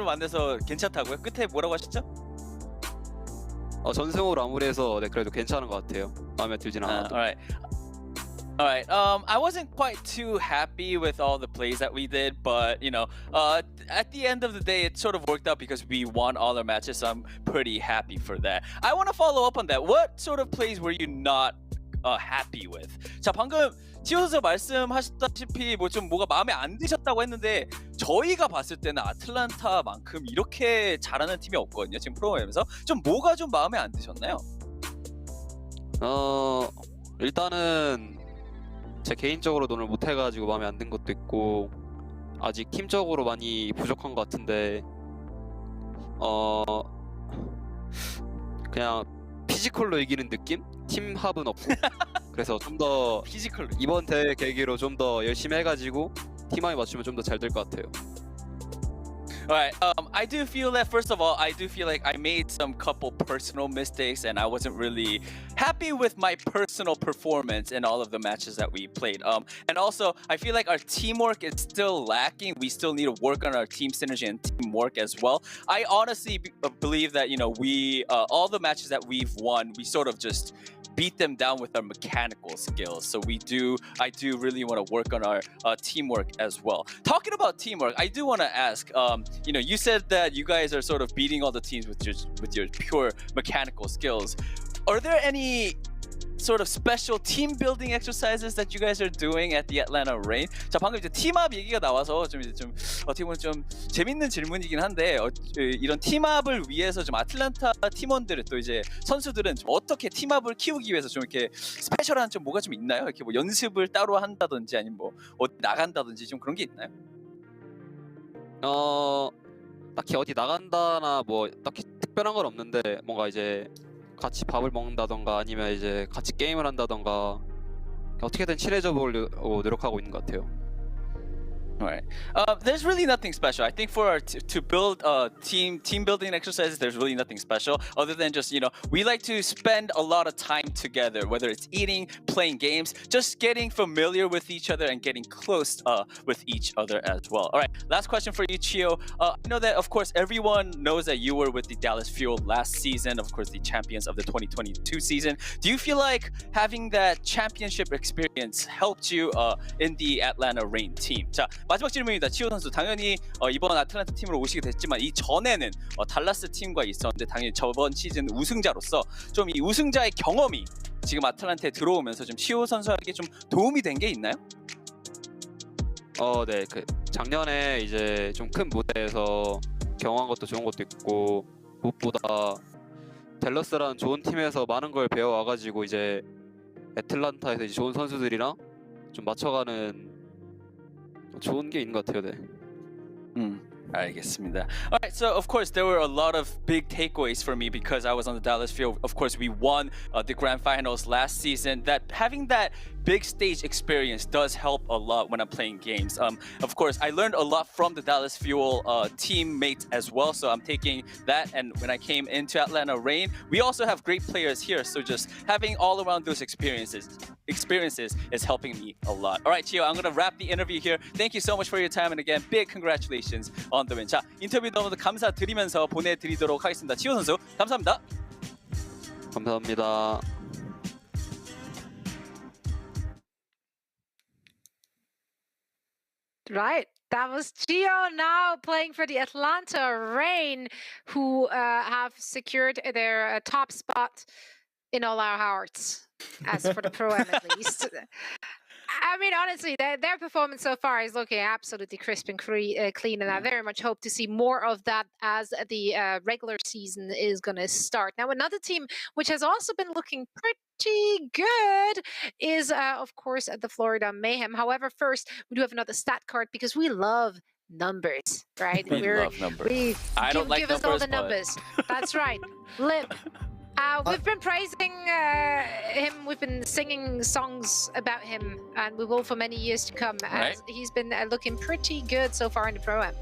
만나서 괜찮다고요? 끝에 뭐라고 하셨죠? 전승으로 마무리해서 네, 그래도 괜찮은 것 같아요. 마음에 들진 않아도. All right. I wasn't quite too happy with all the plays that we did, but you know, at the end of the day, it sort of worked out because we won all our matches. So I'm pretty happy for that. I want to follow up on that. What sort of plays were you not happy with? 자, 방금 지호 선수 말씀하셨다시피 뭐가 마음에 안 드셨다고 했는데 저희가 봤을 때는 아틀란타만큼 이렇게 잘하는 팀이 없거든요. 지금 프로그램에서 좀 뭐가 좀 마음에 안 드셨나요? 일단은 제 개인적으로 오늘 못해가지고 마음에 안 든 것도 있고 아직 팀적으로 많이 부족한 것 같은데 그냥 피지컬로 이기는 느낌? 팀 합은 없고 그래서 좀 더 피지컬로 이번 대회 계기로 좀 더 열심히 해가지고 팀합에 맞추면 좀 더 잘 될 것 같아요. Alright, I do feel that, first of all, I do feel like I made some couple personal mistakes and I wasn't really happy with my personal performance in all of the matches that we played. And also, I feel like our teamwork is still lacking. We still need to work on our team synergy and teamwork as well. I honestly believe that, you know, we, all the matches that we've won, we sort of just beat them down with our mechanical skills. So I do really want to work on our teamwork as well. Talking about teamwork, I do want to ask, you know, you said that you guys are sort of beating all the teams with your pure mechanical skills. Are there any sort of special team building exercises that you guys are doing at the Atlanta Reign? 자, 방금 이제 팀합 얘기가 나와서 좀 어떻게 보면 좀 재밌는 질문이긴 한데 이런 팀합을 위해서 좀 아틀란타 팀원들은 또 이제 선수들은 좀 어떻게 팀합을 키우기 위해서 좀 이렇게 스페셜한 좀 뭐가 좀 있나요? 이렇게 뭐 연습을 따로 한다든지 아니면 뭐 어디 나간다든지 좀 그런 게 있나요? 딱히 어디 나간다나 뭐 딱히 특별한 건 없는데 뭔가 이제 같이 밥을 먹는다던가 아니면 이제 같이 게임을 한다던가 어떻게든 친해져 보려고 노력하고 있는 것 같아요. All right. There's really nothing special. I think for our to build team building exercises, there's really nothing special other than just we like to spend a lot of time together, whether it's eating, playing games, just getting familiar with each other and getting close with each other as well. All right. Last question for you, Chio. I know that of course everyone knows that you were with the Dallas Fuel last season, of course the champions of the 2022 season. Do you feel like having that championship experience helped you in the Atlanta Reign team? 자, 마지막 질문입니다. 치오 선수 당연히 이번 아틀란타 팀으로 오시게 됐지만 이 전에는 달라스 팀과 있었는데 당연히 저번 시즌 우승자로서 좀 이 우승자의 경험이 지금 아틀란타에 들어오면서 좀 치오 선수에게 좀 도움이 된 게 있나요? 네, 그 작년에 이제 좀 큰 무대에서 경험한 것도 좋은 것도 있고 무엇보다 댈러스라는 좋은 팀에서 많은 걸 배워와가지고 이제 애틀란타에서 이제 좋은 선수들이랑 좀 맞춰가는 좋은 게 있는 것 같아요. 네. 알겠습니다. All right, so of course there were a lot of big takeaways for me because I was on the Dallas field. Of course, we won the grand finals last season. That having that big stage experience does help a lot when I'm playing games. Of course, I learned a lot from the Dallas Fuel teammates as well. So I'm taking that, and when I came into Atlanta Reign, we also have great players here. So just having all around those experiences is helping me a lot. All right, Chio, I'm gonna wrap the interview here. Thank you so much for your time, and again, big congratulations on the win. 자, 인터뷰 너무도 감사드리면서 보내드리도록 하겠습니다. 치오 선수, 감사합니다. 감사합니다. Right. That was Gio now playing for the Atlanta Reign, who have secured their top spot in all our hearts, as for the Pro-Am at least. I mean, honestly, their performance so far is looking absolutely crisp and clean, and I very much hope to see more of that as the regular season is going to start. Now, another team which has also been looking pretty good is, of course, the Florida Mayhem. However, first, we do have another stat card because we love numbers, right? We love numbers. I don't like give numbers, us all the but... numbers. That's right. Lip. We've been praising him. We've been singing songs about him, and we will for many years to come. As he's been looking pretty good so far in the Pro-Am.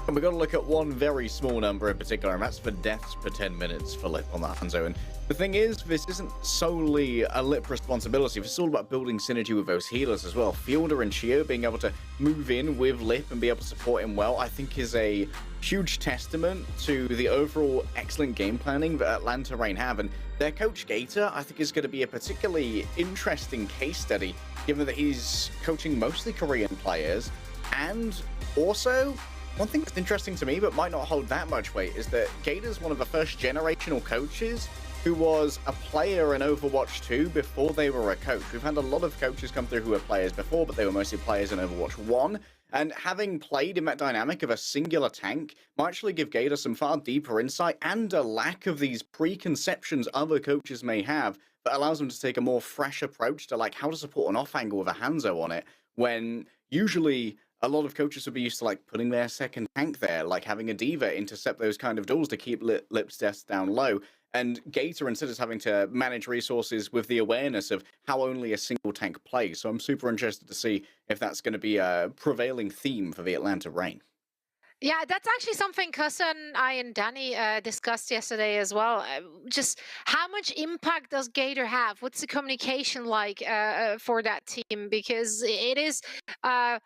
And we've got to look at one very small number in particular, and that's for deaths per 10 minutes for Lip on that Hanzo. And the thing is, this isn't solely a Lip responsibility. It's all about building synergy with those healers as well. Fielder and Chio being able to move in with Lip and be able to support him well, I think is a huge testament to the overall excellent game planning that Atlanta Reign have. And their coach Gator, I think, is going to be a particularly interesting case study, given that he's coaching mostly Korean players. And also, one thing that's interesting to me, but might not hold that much weight, is that Gator's one of the first generational coaches who was a player in Overwatch 2 before they were a coach. We've had a lot of coaches come through who were players before, but they were mostly players in Overwatch 1. And having played in that dynamic of a singular tank might actually give Gator some far deeper insight and a lack of these preconceptions other coaches may have that allows them to take a more fresh approach to like how to support an off angle with a Hanzo on it, when usually a lot of coaches would be used to like putting their second tank there, like having a diva intercept those kind of duels to keep Lip's deaths down low. And Gator, instead, is having to manage resources with the awareness of how only a single tank plays. So I'm super interested to see if that's going to be a prevailing theme for the Atlanta Reign. Yeah, that's actually something Cousin, I, and Danny discussed yesterday as well. Just how much impact does Gator have? What's the communication like for that team? Because it is a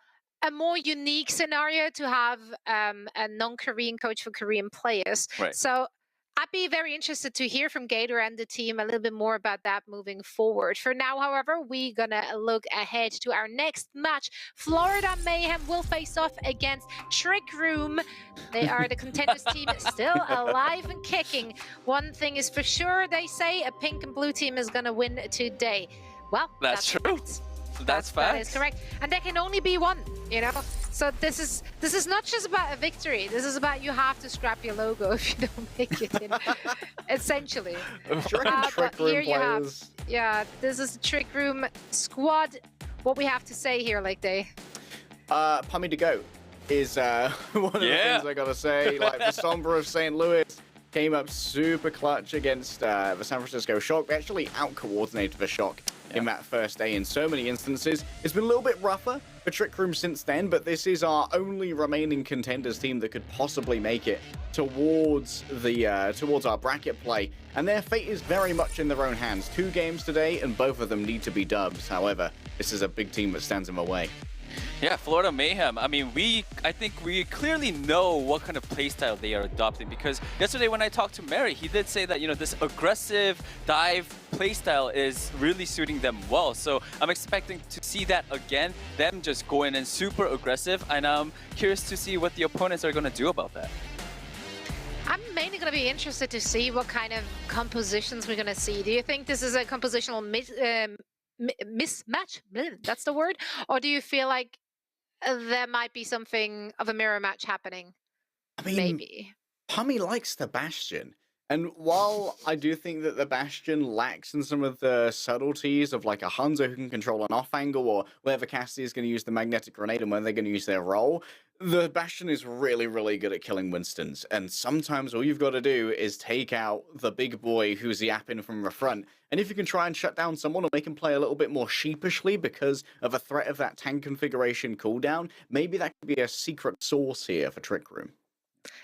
more unique scenario to have a non-Korean coach for Korean players. Right. So I'd be very interested to hear from Gator and the team a little bit more about that moving forward. For now, however, we're going to look ahead to our next match. Florida Mayhem will face off against Trick Room. They are the contenders team, still alive and kicking. One thing is for sure, they say a pink and blue team is going to win today. Well, that's true. Fact. That's fact. That is correct. And there can only be one, you know? So this is not just about a victory. This is about you have to scrap your logo if you don't make it in, essentially. Trick Room here you have, players. yeah, this is the Trick Room squad. What we have to say here, like they. Pummy to go is one of the things I gotta say. Like the Sombra of St. Louis came up super clutch against the San Francisco Shock. They actually out-coordinated the Shock in that first day in so many instances. It's been a little bit rougher for Trick Room since then, but this is our only remaining contenders team that could possibly make it towards our bracket play, and their fate is very much in their own hands. 2 games today, and both of them need to be dubs. However, this is a big team that stands in the way. Yeah, Florida Mayhem. I mean, I think we clearly know what kind of playstyle they are adopting, because yesterday when I talked to Mary, he did say that, you know, this aggressive dive playstyle is really suiting them well. So I'm expecting to see that again, them just go in and super aggressive, and I'm curious to see what the opponents are going to do about that. I'm mainly going to be interested to see what kind of compositions we're going to see. Do you think this is a compositional mismatch? That's the word? Or do you feel like there might be something of a mirror match happening? I mean, maybe. Pummy likes the Bastion. And while I do think that the Bastion lacks in some of the subtleties of like a Hanzo who can control an off angle, or whether Cassidy is going to use the magnetic grenade and when they're going to use their role, the Bastion is really, really good at killing Winstons. And sometimes all you've got to do is take out the big boy who's yapping from the front. And if you can try and shut down someone or make him play a little bit more sheepishly because of a threat of that tank configuration cooldown, maybe that could be a secret sauce here for Trick Room.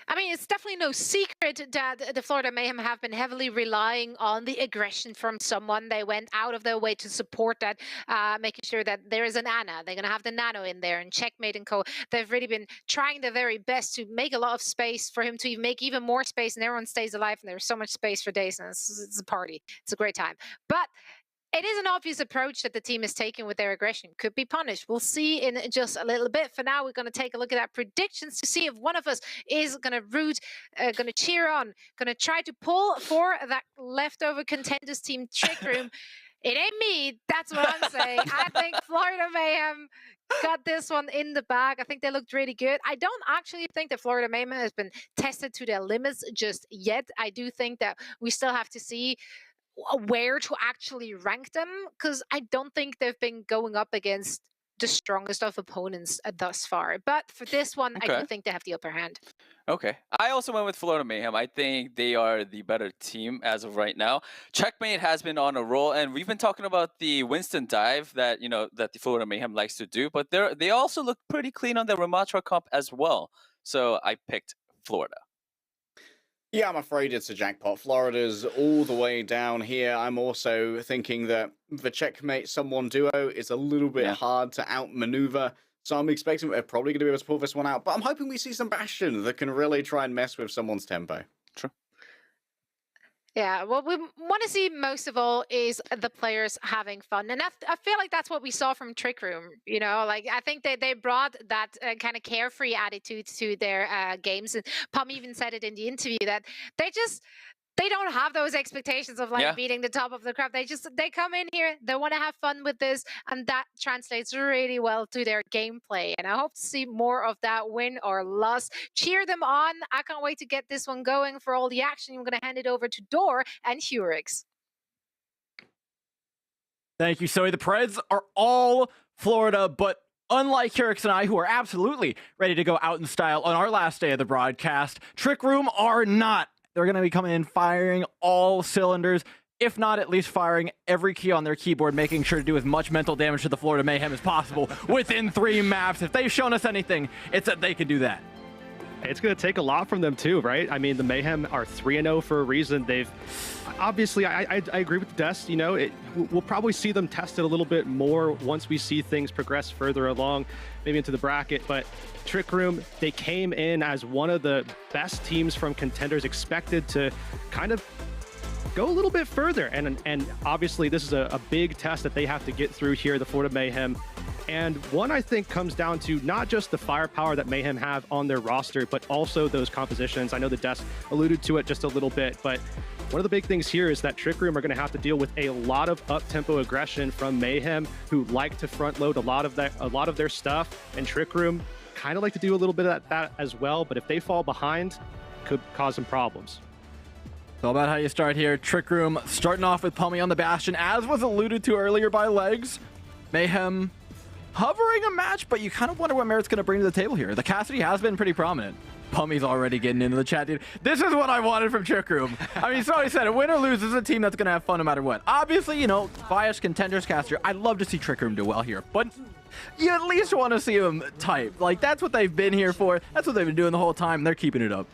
I mean, it's definitely no secret that the Florida Mayhem have been heavily relying on the aggression from someone. They went out of their way to support that, making sure that there is an Ana. They're going to have the Nano in there and Checkmate and co. They've really been trying their very best to make a lot of space for him to make even more space, and everyone stays alive, and there's so much space for days, and it's a party. It's a great time. But it is an obvious approach that the team is taking with their aggression. Could be punished. We'll see in just a little bit. For now, we're going to take a look at our predictions to see if one of us is going to root, going to cheer on, going to try to pull for that leftover contenders team Trick Room. It ain't me. That's what I'm saying. I think Florida Mayhem got this one in the bag. I think they looked really good. I don't actually think that Florida Mayhem has been tested to their limits just yet. I do think that we still have to see where to actually rank them, because I don't think they've been going up against the strongest of opponents thus far. But for this one, I do think they have the upper hand. Okay. I also went with Florida Mayhem. I think they are the better team as of right now. Checkmate has been on a roll, and we've been talking about the Winston dive that, you know, that the Florida Mayhem likes to do, but they also look pretty clean on the Ramatra comp as well. So I picked Florida. Yeah, I'm afraid it's a jackpot. Florida's all the way down here. I'm also thinking that the Checkmate someone duo is a little bit hard to outmaneuver, so I'm expecting they're probably going to be able to pull this one out. But I'm hoping we see some Bastion that can really try and mess with someone's tempo. True. Yeah, what we want to see most of all is the players having fun. And I feel like that's what we saw from Trick Room. You know, like I think they brought that kind of carefree attitude to their games. And Pum even said it in the interview that they don't have those expectations of like beating the top of the crop. They come in here, they want to have fun with this, and that translates really well to their gameplay. And I hope to see more of that, win or loss. Cheer them on. I can't wait to get this one going. For all the action, I'm going to hand it over to Dor and Hurix. Thank you, Zoe. The Preds are all Florida, but unlike Hurix and I, who are absolutely ready to go out in style on our last day of the broadcast, Trick Room are not. They're going to be coming in firing all cylinders, if not at least firing every key on their keyboard, making sure to do as much mental damage to the Florida Mayhem as possible within 3 maps. If they've shown us anything, it's that they can do that. It's going to take a lot from them too, right? I mean, the Mayhem are 3-0 for a reason. They've obviously, I agree with Des. You know, we'll probably see them tested a little bit more once we see things progress further along, maybe into the bracket. But Trick Room, they came in as one of the best teams from contenders, expected to kind of go a little bit further. And obviously, this is a big test that they have to get through here, the Florida Mayhem. And one, I think, comes down to not just the firepower that Mayhem have on their roster, but also those compositions. I know the Des alluded to it just a little bit, but one of the big things here is that Trick Room are going to have to deal with a lot of up-tempo aggression from Mayhem, who like to front-load a lot of their stuff, and Trick Room kind of like to do a little bit of that as well. But if they fall behind, could cause some problems. It's all about how you start here. Trick Room starting off with Pummy on the Bastion, as was alluded to earlier by Legs. Mayhem hovering a match, but you kind of wonder what Merit's going to bring to the table here. The Cassidy has been pretty prominent. Pummy's already getting into the chat, dude. This is what I wanted from Trick Room. I mean, so I said, win or lose, this is a team that's going to have fun no matter what. Obviously, you know, biased contenders caster, I'd love to see Trick Room do well here, but you at least want to see them type. Like, that's what they've been here for. That's what they've been doing the whole time. They're keeping it up.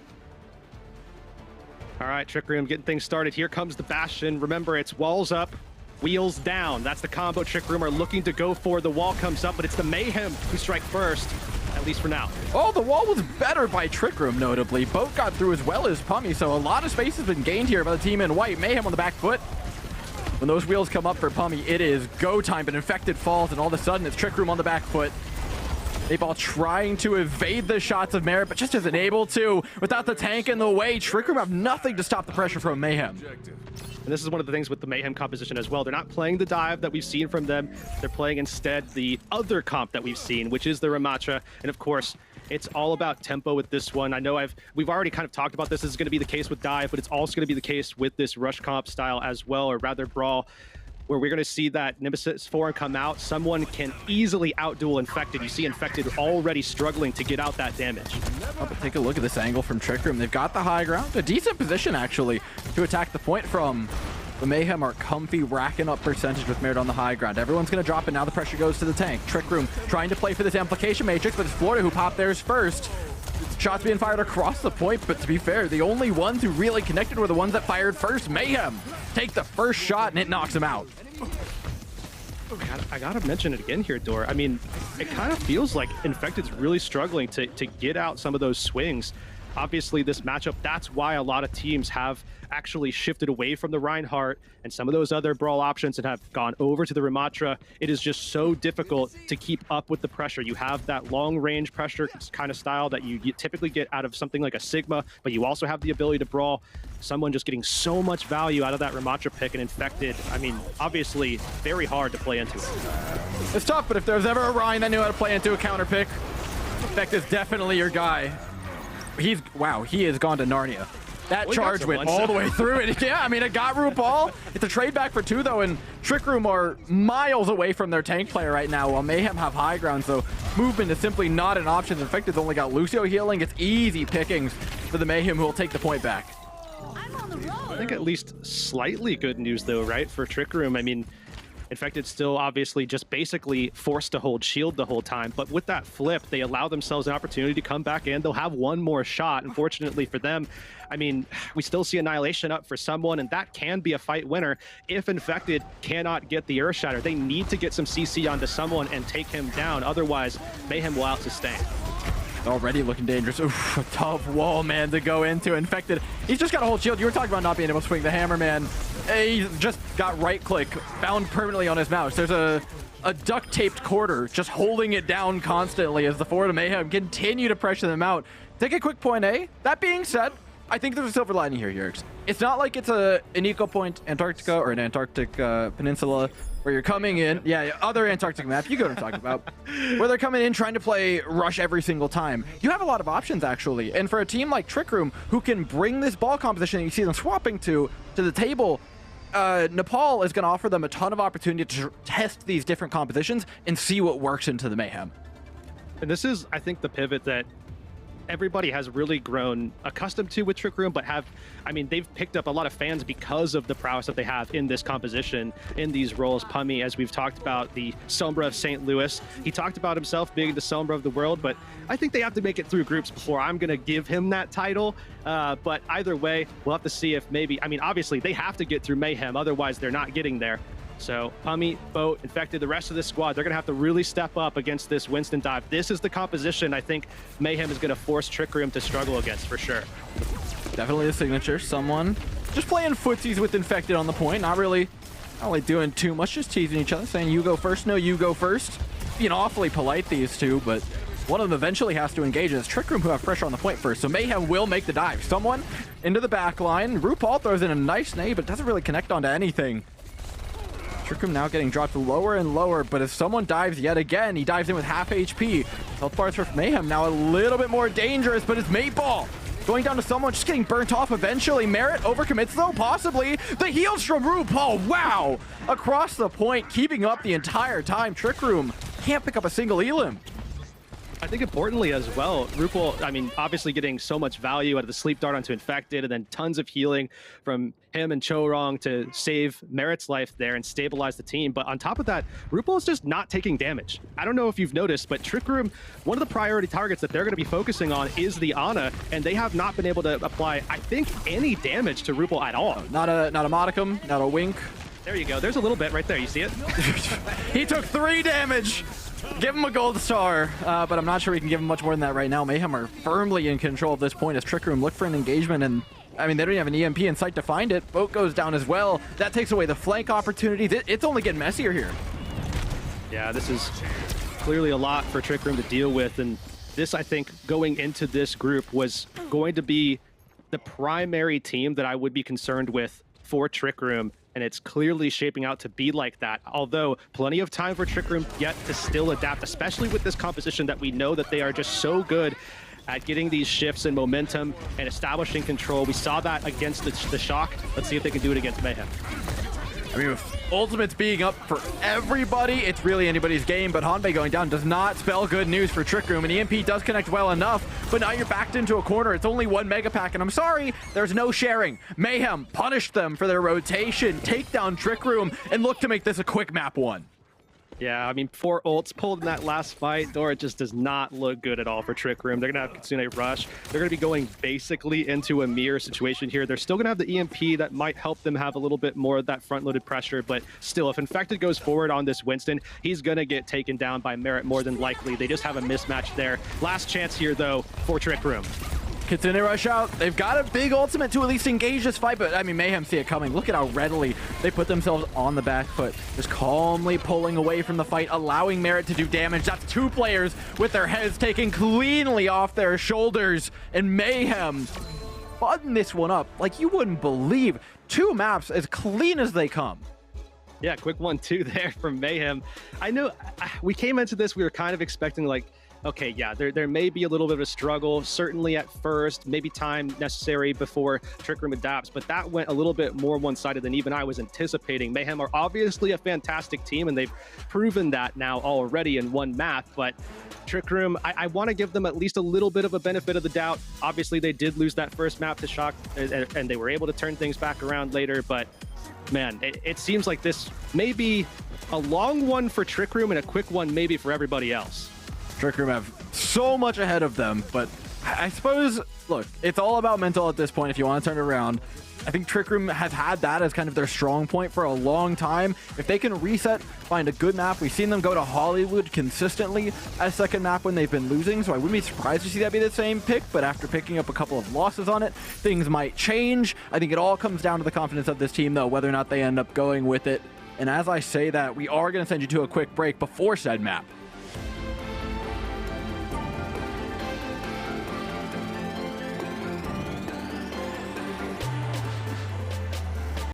All right, Trick Room getting things started. Here comes the Bastion. Remember, it's walls up, wheels down. That's the combo Trick Room are looking to go for. The wall comes up, but it's the Mayhem who strike first, at least for now. Oh, the wall was better by Trick Room, notably. Boat got through as well as Pummy, so a lot of space has been gained here by the team in white. Mayhem on the back foot. When those wheels come up for Pummy, it is go time, but Infected falls, and all of a sudden it's Trick Room on the back foot. Mayball trying to evade the shots of Merit, but just isn't able to. Without the tank in the way, Trick Room have nothing to stop the pressure from Mayhem. And this is one of the things with the Mayhem composition as well. They're not playing the dive that we've seen from them. They're playing instead the other comp that we've seen, which is the Ramatra. And of course, it's all about tempo with this one. I know we've already kind of talked about this. This is going to be the case with dive, but it's also going to be the case with this rush comp style as well, or rather brawl, where we're going to see that Nemesis foreign come out. Someone can easily outduel Infected. You see Infected already struggling to get out that damage. Oh, but take a look at this angle from Trick Room. They've got the high ground. A decent position, actually, to attack the point from. The Mayhem are comfy, racking up percentage with Merit on the high ground. Everyone's going to drop, and now the pressure goes to the tank. Trick Room trying to play for this amplification matrix, but it's Florida who popped theirs first. Shots being fired across the point, but to be fair, the only ones who really connected were the ones that fired first. Mayhem take the first shot, and it knocks him out. I gotta mention it again here, Dor. I mean, it kind of feels like Infected's really struggling to get out some of those swings. Obviously, this matchup, that's why a lot of teams have actually shifted away from the Reinhardt and some of those other brawl options and have gone over to the Ramatra. It is just so difficult to keep up with the pressure. You have that long-range pressure kind of style that you typically get out of something like a Sigma, but you also have the ability to brawl. Someone just getting so much value out of that Ramatra pick and Infected, I mean, obviously very hard to play into it. It's tough, but if there's ever a Ryan that knew how to play into a counter pick, Infected's definitely your guy. Wow, he has gone to Narnia. That charge went all the way through it. Yeah, I mean, it got RuPaul. It's a trade back for 2, though, and Trick Room are miles away from their tank player right now, while Mayhem have high ground, so movement is simply not an option. Infected's only got Lucio healing. It's easy pickings for the Mayhem, who will take the point back. I think at least slightly good news, though, right, for Trick Room. I mean, Infected still obviously just basically forced to hold shield the whole time, but with that flip, they allow themselves an opportunity to come back in. They'll have one more shot. Unfortunately for them, I mean, we still see Annihilation up for someone, and that can be a fight winner if Infected cannot get the Earthshatter. They need to get some CC onto someone and take him down. Otherwise, Mayhem will out-sustain. Already looking dangerous. Oof, a tough wall, man, to go into. Infected, he's just got a whole shield. You were talking about not being able to swing the hammer, man. He just got right-click, bound permanently on his mouse. There's a duct-taped quarter just holding it down constantly as the Florida Mayhem continue to pressure them out. Take a quick point A. That being said, I think there's a silver lining here, Yerix. It's not like it's an Eco Point Antarctica or an Antarctic peninsula where you're coming in. Yeah, other Antarctic map. You know what I'm talking about. Where they're coming in trying to play rush every single time. You have a lot of options, actually. And for a team like Trick Room, who can bring this ball composition that you see them swapping to the table, Nepal is going to offer them a ton of opportunity to test these different compositions and see what works into the Mayhem. And this is, I think, the pivot that everybody has really grown accustomed to with Trick Room, but they've picked up a lot of fans because of the prowess that they have in this composition, in these roles. Pummy, as we've talked about, the Sombra of St. Louis. He talked about himself being the Sombra of the world, but I think they have to make it through groups before I'm going to give him that title. But either way, we'll have to see if maybe, obviously they have to get through Mayhem, otherwise they're not getting there. So Pummy, Boat, Infected, the rest of this squad, they're going to have to really step up against this Winston dive. This is the composition I think Mayhem is going to force Trick Room to struggle against for sure. Definitely a signature. Someone just playing footsies with Infected on the point. Not really doing too much, just teasing each other, saying you go first, no, you go first. Being awfully polite, these two, but one of them eventually has to engage. It's Trick Room who have pressure on the point first, so Mayhem will make the dive. Someone into the back line. RuPaul throws in a nice nade, but doesn't really connect onto anything. Trick Room now getting dropped lower and lower, but if someone dives yet again, he dives in with half HP. Health bars for Mayhem now a little bit more dangerous, but it's Mateball going down to someone, just getting burnt off eventually. Merit overcommits though, possibly. The heals from RuPaul, wow! Across the point, keeping up the entire time. Trick Room can't pick up a single elim. I think importantly as well, Rupal, I mean, obviously getting so much value out of the sleep dart onto Infected, and then tons of healing from him and Chorong to save Merit's life there and stabilize the team. But on top of that, Rupal is just not taking damage. I don't know if you've noticed, but Trick Room, one of the priority targets that they're going to be focusing on is the Ana, and they have not been able to apply, I think, any damage to Rupal at all. Not a modicum, not a wink. There you go. There's a little bit right there. You see it? He took 3 damage. Give him a gold star, but I'm not sure we can give him much more than that right now. Mayhem are firmly in control at this point as Trick Room look for an engagement, and I mean, they don't even have an EMP in sight to find it. Boat goes down as well. That takes away the flank opportunity. It's only getting messier here. Yeah, this is clearly a lot for Trick Room to deal with, and this, I think, going into this group was going to be the primary team that I would be concerned with for Trick Room, and it's clearly shaping out to be like that. Although plenty of time for Trick Room yet to still adapt, especially with this composition that we know that they are just so good at getting these shifts and momentum and establishing control. We saw that against the Shock. Let's see if they can do it against Mayhem. I mean, with ultimates being up for everybody, it's really anybody's game, but Hanbei going down does not spell good news for Trick Room, and EMP does connect well enough, but now you're backed into a corner. It's only 1 mega pack, and I'm sorry, there's no sharing. Mayhem punished them for their rotation, take down Trick Room, and look to make this a quick map 1. Yeah, I mean, 4 ults pulled in that last fight. Dora just does not look good at all for Trick Room. They're going to have Kitsune rush. They're going to be going basically into a mirror situation here. They're still going to have the EMP that might help them have a little bit more of that front-loaded pressure, but still, if Infected goes forward on this Winston, he's going to get taken down by Merit more than likely. They just have a mismatch there. Last chance here, though, for Trick Room. Kitsune rush out. They've got a big ultimate to at least engage this fight, but I mean, Mayhem see it coming. Look at how readily they put themselves on the back foot, just calmly pulling away from the fight, allowing Merit to do damage. That's 2 players with their heads taken cleanly off their shoulders, and Mayhem button this one up like you wouldn't believe. 2 maps as clean as they come. Yeah, quick 1-2 there from Mayhem. I know we came into this, we were kind of expecting like, okay, yeah, there may be a little bit of a struggle, certainly at first, maybe time necessary before Trick Room adapts, but that went a little bit more one-sided than even I was anticipating. Mayhem are obviously a fantastic team, and they've proven that now already in 1 map, but Trick Room, I want to give them at least a little bit of a benefit of the doubt. Obviously, they did lose that first map to Shock, and they were able to turn things back around later, but man, it seems like this may be a long one for Trick Room and a quick one maybe for everybody else. Trick Room have so much ahead of them, but I suppose, look, it's all about mental at this point if you want to turn it around. I think Trick Room has had that as kind of their strong point for a long time. If they can reset, find a good map, we've seen them go to Hollywood consistently as second map when they've been losing, so I wouldn't be surprised to see that be the same pick, but after picking up a couple of losses on it, things might change. I think it all comes down to the confidence of this team, though, whether or not they end up going with it. And as I say that, we are going to send you to a quick break before said map.